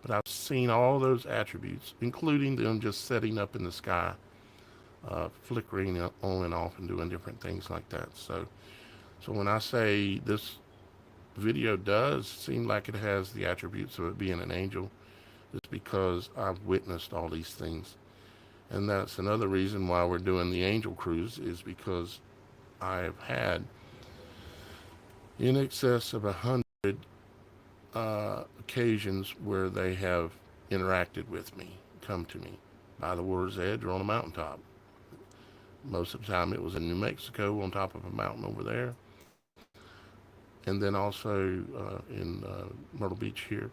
But I've seen all those attributes, including them just setting up in the sky, flickering on and off and doing different things like that. So when I say this video does seem like it has the attributes of it being an angel, it's because I've witnessed all these things. And that's another reason why we're doing the angel cruise, is because I've had in excess of 100 occasions where they have interacted with me, come to me by the water's edge or on a mountaintop. Most of the time it was in New Mexico on top of a mountain over there, and then also in Myrtle Beach here.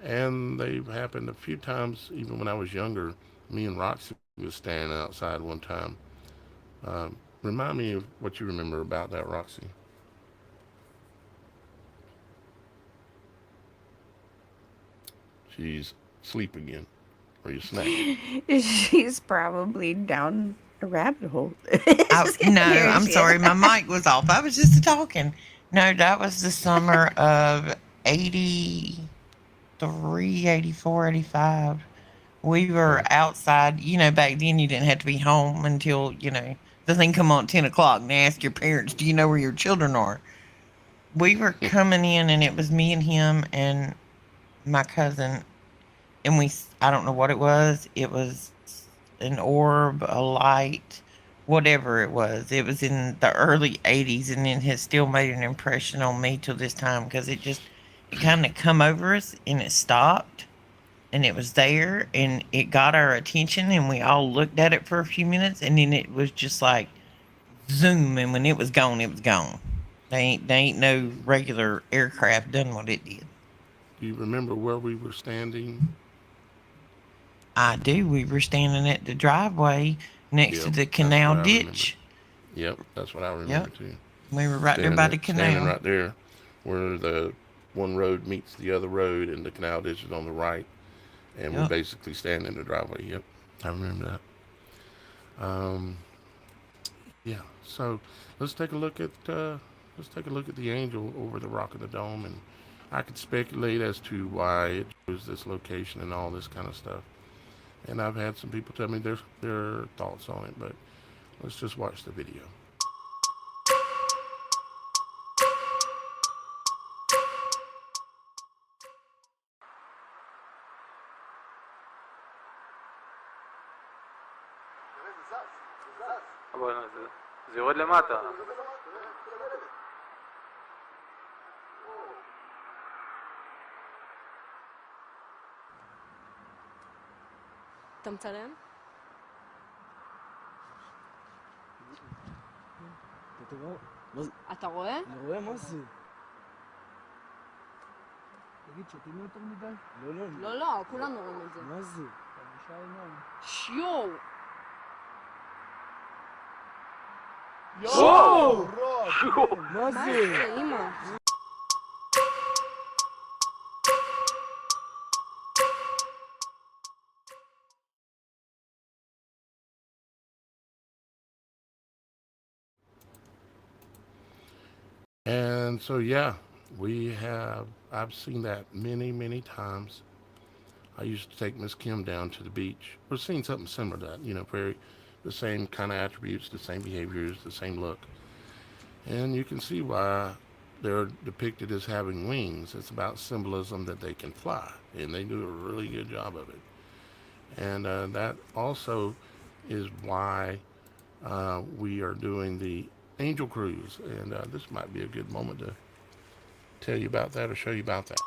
And they've happened a few times even when I was younger. Me and Roxy was standing outside one time. Remind me of what you remember about that, Roxy. She's asleep again. Or you snacking? She's probably down a rabbit hole. No, I'm sorry. My mic was off. I was just talking. No, that was the summer of 83, 84, 85. We were outside. Back then you didn't have to be home until, the thing come on at 10 o'clock and they ask your parents, do you know where your children are? We were coming in and it was me and him and my cousin, and I don't know what it was. It was an orb, a light, whatever it was. It was in the early 80s, and it has still made an impression on me till this time, because it kind of come over us and it stopped, and it was there and it got our attention, and we all looked at it for a few minutes, and then it was just like zoom, and when it was gone, it was gone. They ain't no regular aircraft done what it did. Do you remember where we were standing? I do. We were standing at the driveway next to the canal ditch. Yep, that's what I remember too. We were right there by the canal. Standing right there where the one road meets the other road, and the canal ditch is on the right. And we're basically standing in the driveway. Yep, I remember that. Yeah, so let's take a look at the angel over the Rock of the Dome, and I could speculate as to why it chose this location and all this kind of stuff. And I've had some people tell me their thoughts on it, but let's just watch the video. זה יורד למטה. אתה מצלם? אתה רואה? אני רואה, מה זה? תגיד, שתים יותר מדי? לא, לא, כולנו רואים את זה. מה זה? חמישה עיניים. שיו! יואו! מה זה? אמא? And so, yeah, I've seen that many, many times. I used to take Miss Kim down to the beach. We've seen something similar to that, the same kind of attributes, the same behaviors, the same look. And you can see why they're depicted as having wings. It's about symbolism that they can fly, and they do a really good job of it. And that also is why we are doing the Angel Cruise, and this might be a good moment to tell you about that or show you about that.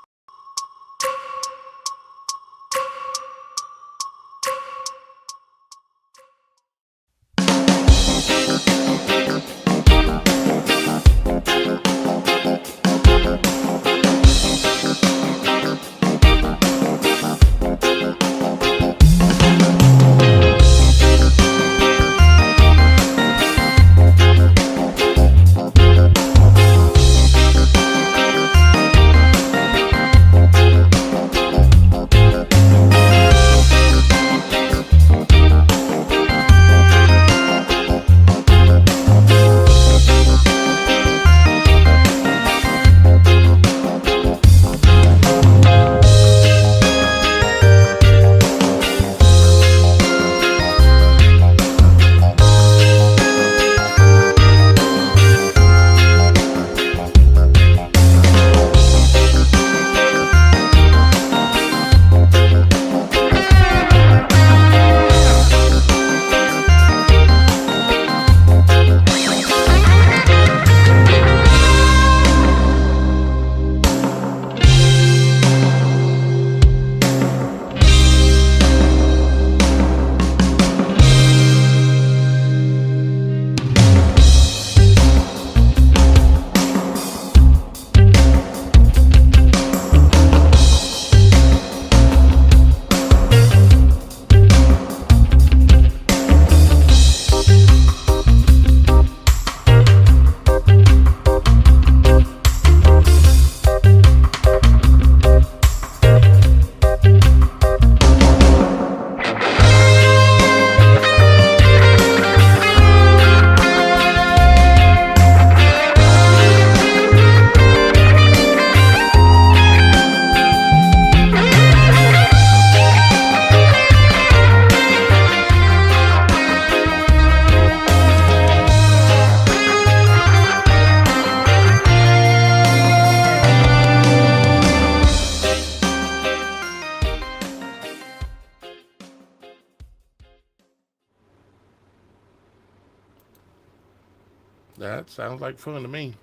That sounds like fun to me.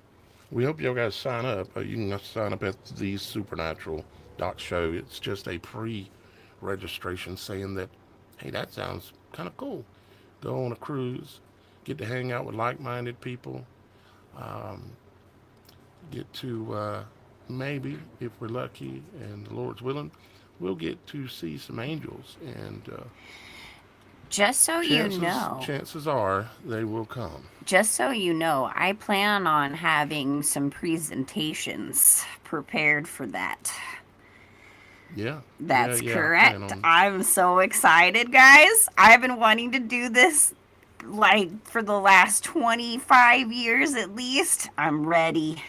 We hope y'all guys sign up. You can sign up at TheSupernatural.Show. It's just a pre-registration saying that, hey, that sounds kind of cool. Go on a cruise, get to hang out with like-minded people, um, get to maybe, if we're lucky and the Lord's willing, we'll get to see some angels. And Just so you know, chances are they will come. Just so you know, I plan on having some presentations prepared for that. Yeah. That's correct. I'm so excited, guys. I've been wanting to do this like for the last 25 years at least. I'm ready.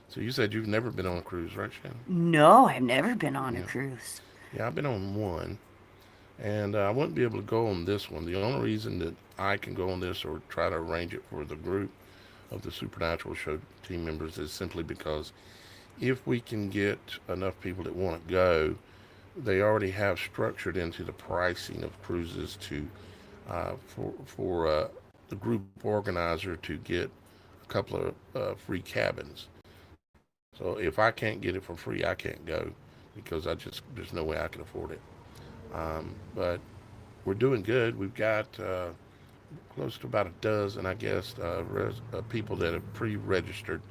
So you said you've never been on a cruise, right, Shannon? No, I've never been on a cruise. Yeah, I've been on one. And I wouldn't be able to go on this one. The only reason that I can go on this or try to arrange it for the group of the Supernatural Show team members is simply because if we can get enough people that want to go, they already have structured into the pricing of cruises to for the group organizer to get a couple of free cabins. So if I can't get it for free, I can't go because there's no way I can afford it. But we're doing good. We've got close to about a dozen, I guess, people that have pre-registered.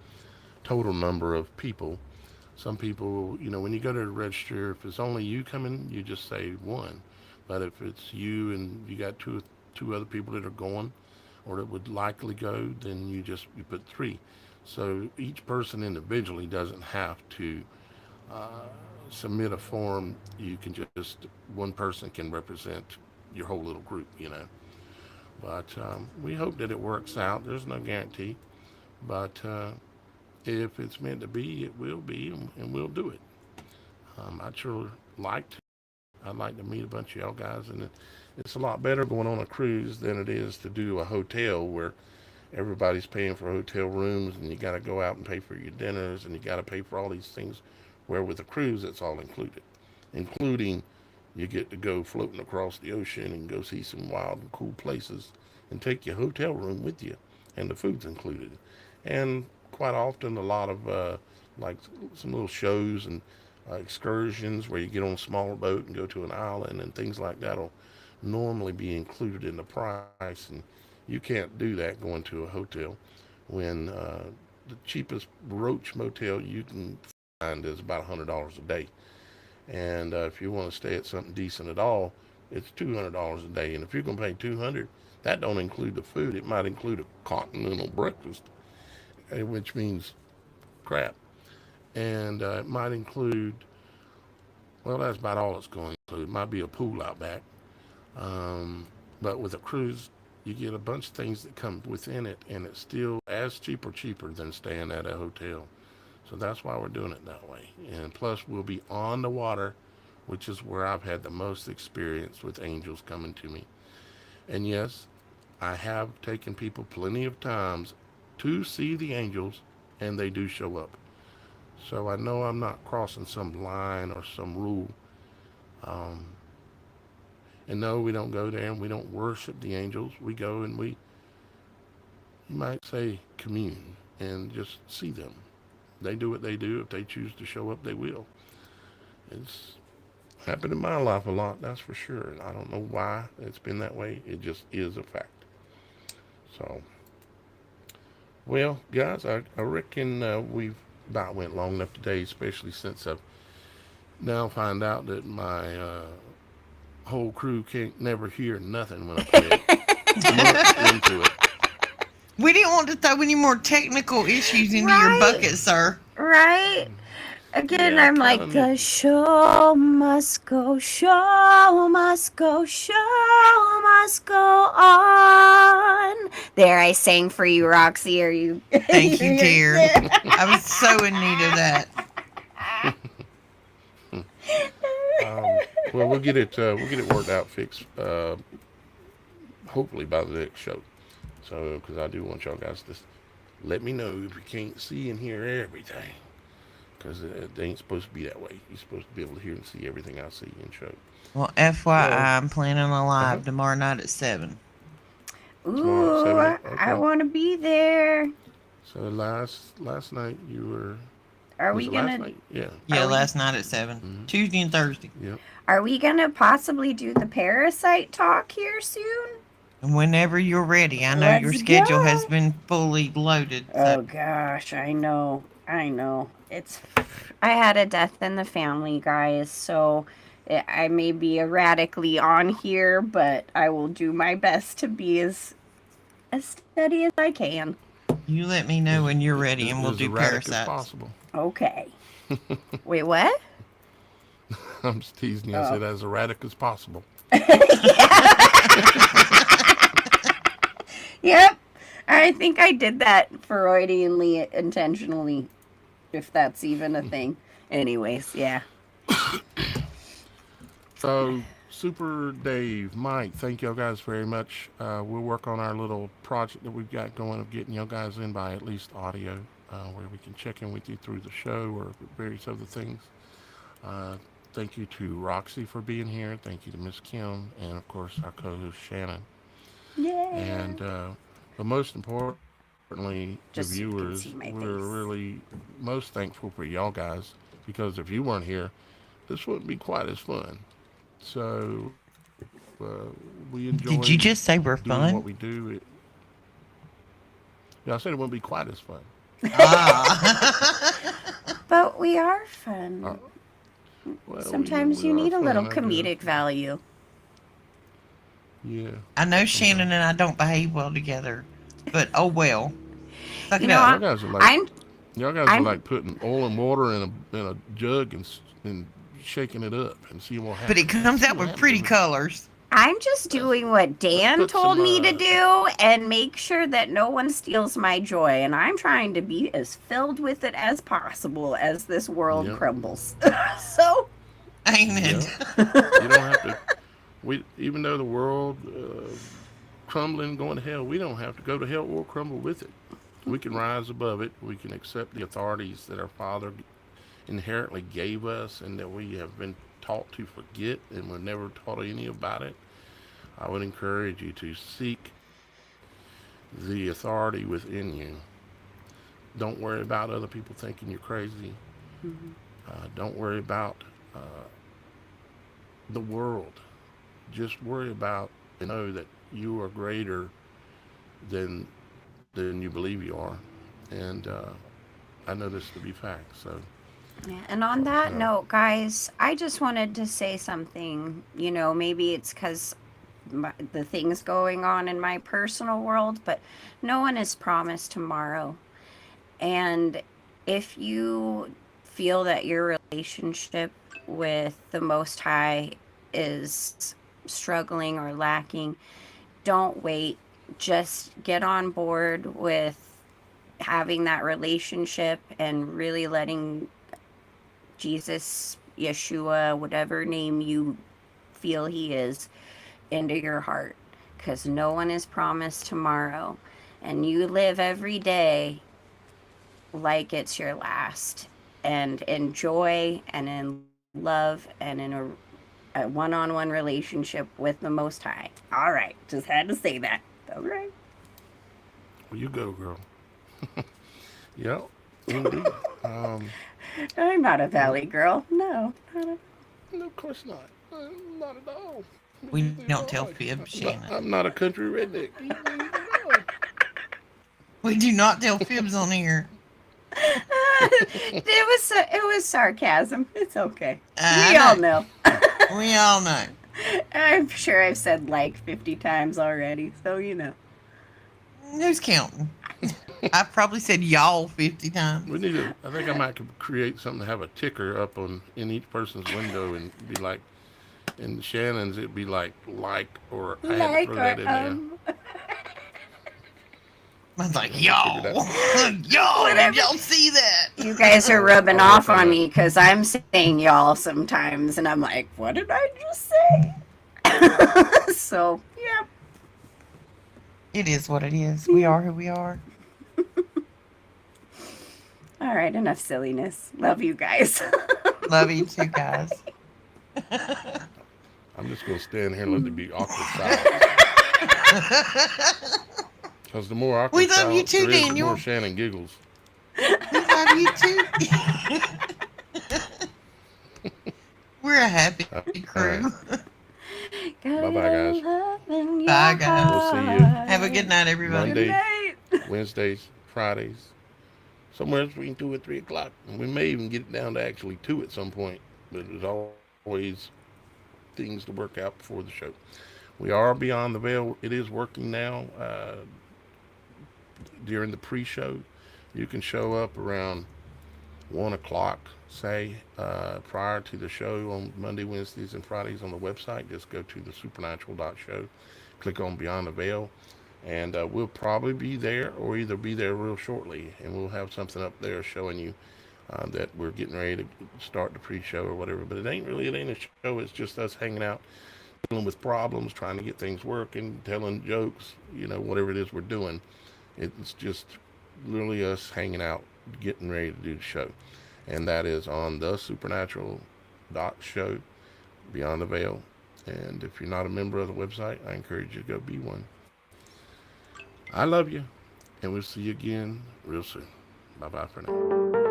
Total number of people. Some people, when you go to register, if it's only you coming, you just say one. But if it's you and you got two other people that are going or that would likely go, then you put three. So each person individually doesn't have to submit a form. You can one person can represent your whole little group. But we hope that it works out. There's no guarantee, but if it's meant to be, it will be, and we'll do it. I'd sure like to. I'd like to meet a bunch of y'all guys, and it's a lot better going on a cruise than it is to do a hotel where everybody's paying for hotel rooms, and you got to go out and pay for your dinners, and you got to pay for all these things. Where with a cruise, it's all included, including you get to go floating across the ocean and go see some wild and cool places, and take your hotel room with you, and the food's included. And quite often, a lot of like some little shows and excursions where you get on a smaller boat and go to an island and things like that will normally be included in the price. And you can't do that going to a hotel when the cheapest roach motel you can find is about $100 a day. And if you want to stay at something decent at all, it's $200 a day. And if you're going to pay $200, that don't include the food. It might include a continental breakfast, which means crap. And it might include, well, that's about all it's going to include. It might be a pool out back. But with a cruise, you get a bunch of things that come within it, and it's still as cheap or cheaper than staying at a hotel. So that's why we're doing it that way. And plus, we'll be on the water, which is where I've had the most experience with angels coming to me. And yes, I have taken people plenty of times to see the angels, and they do show up. So I know I'm not crossing some line or some rule. And no, we don't go there and we don't worship the angels. We go and we, you might say, commune and just see them. They do what they do. If they choose to show up, they will. It's happened in my life a lot, that's for sure. And I don't know why it's been that way. It just is a fact. So, well, guys, I reckon we've about went long enough today, especially since I've now find out that my whole crew can't never hear nothing when I play it. Into it. We didn't want to throw any more technical issues into your bucket, sir. Right? Again, I'm like, the show must go, show must go, show must go on. There, I sang for you, Roxy. Are you? Thank you, dear. I was so in need of that. Well, we'll get it worked out, fixed. Hopefully by the next show. So, because I do want y'all guys to let me know if you can't see and hear everything. Because it ain't supposed to be that way. You're supposed to be able to hear and see everything I see and show. Well, FYI, I'm planning a live tomorrow night at 7. Ooh, okay. I want to be there. So last night you were... Are we going to... Yeah, last night at 7. Mm-hmm. Tuesday and Thursday. Yep. Are we going to possibly do the parasite talk here soon? Whenever you're ready. I know your schedule has been fully loaded. So. Oh, gosh, I know. I had a death in the family, guys, so I may be erratically on here, but I will do my best to be as steady as I can. You let me know when you're ready, and we'll do parasites. As possible. Okay. Wait, what? I'm just teasing you. I said as erratic as possible. Yep. I think I did that Freudianly intentionally, if that's even a thing. Anyways, yeah. So, Super Dave, Mike, thank y'all guys very much. We'll work on our little project that we've got going of getting y'all guys in by at least audio, where we can check in with you through the show or various other things. Thank you to Roxy for being here. Thank you to Miss Kim, and of course our co-host Shannon. Yeah. And but most importantly, the viewers, we're really most thankful for y'all guys, because if you weren't here, this wouldn't be quite as fun. So we enjoy. Did you just say we're fun? What we do. Yeah, I said it wouldn't be quite as fun. But we are fun. Well, sometimes you need a little comedic value. Yeah. I know Shannon and I don't behave well together, but oh well. Fuck it up. Y'all guys are like putting oil and water in a jug and shaking it up and see what happens. But it comes out with pretty colors. I'm just doing what Dan told me to do and make sure that no one steals my joy. And I'm trying to be as filled with it as possible as this world crumbles. So, ain't it? You don't have to. Even though the world crumbling, going to hell. We don't have to go to hell or crumble with it. We can rise above it. We can accept the authorities that our Father inherently gave us and that we have been taught to forget and we're never taught any about it. I would encourage you to seek the authority within you. Don't worry about other people thinking you're crazy. Mm-hmm. Don't worry about the world. Just worry about and know that you are greater than you believe you are. And I know this to be fact. So. Yeah, and on that note, guys, I just wanted to say something. You know, maybe it's because the things going on in my personal world, but no one is promised tomorrow. And if you feel that your relationship with the Most High is struggling or lacking, don't wait. Just get on board with having that relationship and really letting Jesus, Yeshua, whatever name you feel he is, into your heart. Because no one is promised tomorrow. And you live every day like it's your last. And enjoy and in love and in a one-on-one relationship with the Most High. All right. Just had to say that. All right. Well, you go, girl. Yep, indeed. I'm not a valley girl. No. No, of course not. Not at all. We don't tell fibs, Shannon. I'm not a country redneck. We do not tell fibs on here. It was sarcasm. It's okay. We all know. We all know. I'm sure I've said like 50 times already, so you know. Who's counting? I've probably said y'all 50 times. We need to. I think I might create something to have a ticker up in each person's window and be like, in Shannon's it'd be like or I had to throw that in there. I was like, y'all, did y'all see that? You guys are rubbing off on me because I'm saying y'all sometimes, and I'm like, what did I just say? So, yeah. It is what it is. We are who we are. All right, enough silliness. Love you guys. Love you too, guys. I'm just going to stand here and let it be awkward silence. Because the more awkward silence there is, the more Shannon giggles. We love you too. We're a happy crew. Bye-bye, guys. Bye, guys. We'll see you. Have a good night, everybody. Monday, Wednesdays, Fridays. Somewhere between 2 and 3 o'clock. And we may even get it down to actually 2 at some point. But there's always things to work out before the show. We are Beyond the Veil. It is working now. During the pre-show, you can show up around 1 o'clock, say, prior to the show on Monday, Wednesdays, and Fridays on the website. Just go to TheSupernatural.Show, click on Beyond the Veil, and we'll probably be there or either be there real shortly, and we'll have something up there showing you that we're getting ready to start the pre-show or whatever. But it ain't a show. It's just us hanging out, dealing with problems, trying to get things working, telling jokes, whatever it is we're doing. It's just literally us hanging out, getting ready to do the show. And that is on TheSupernatural.Show, Beyond the Veil. And if you're not a member of the website, I encourage you to go be one. I love you, and we'll see you again real soon. Bye-bye for now.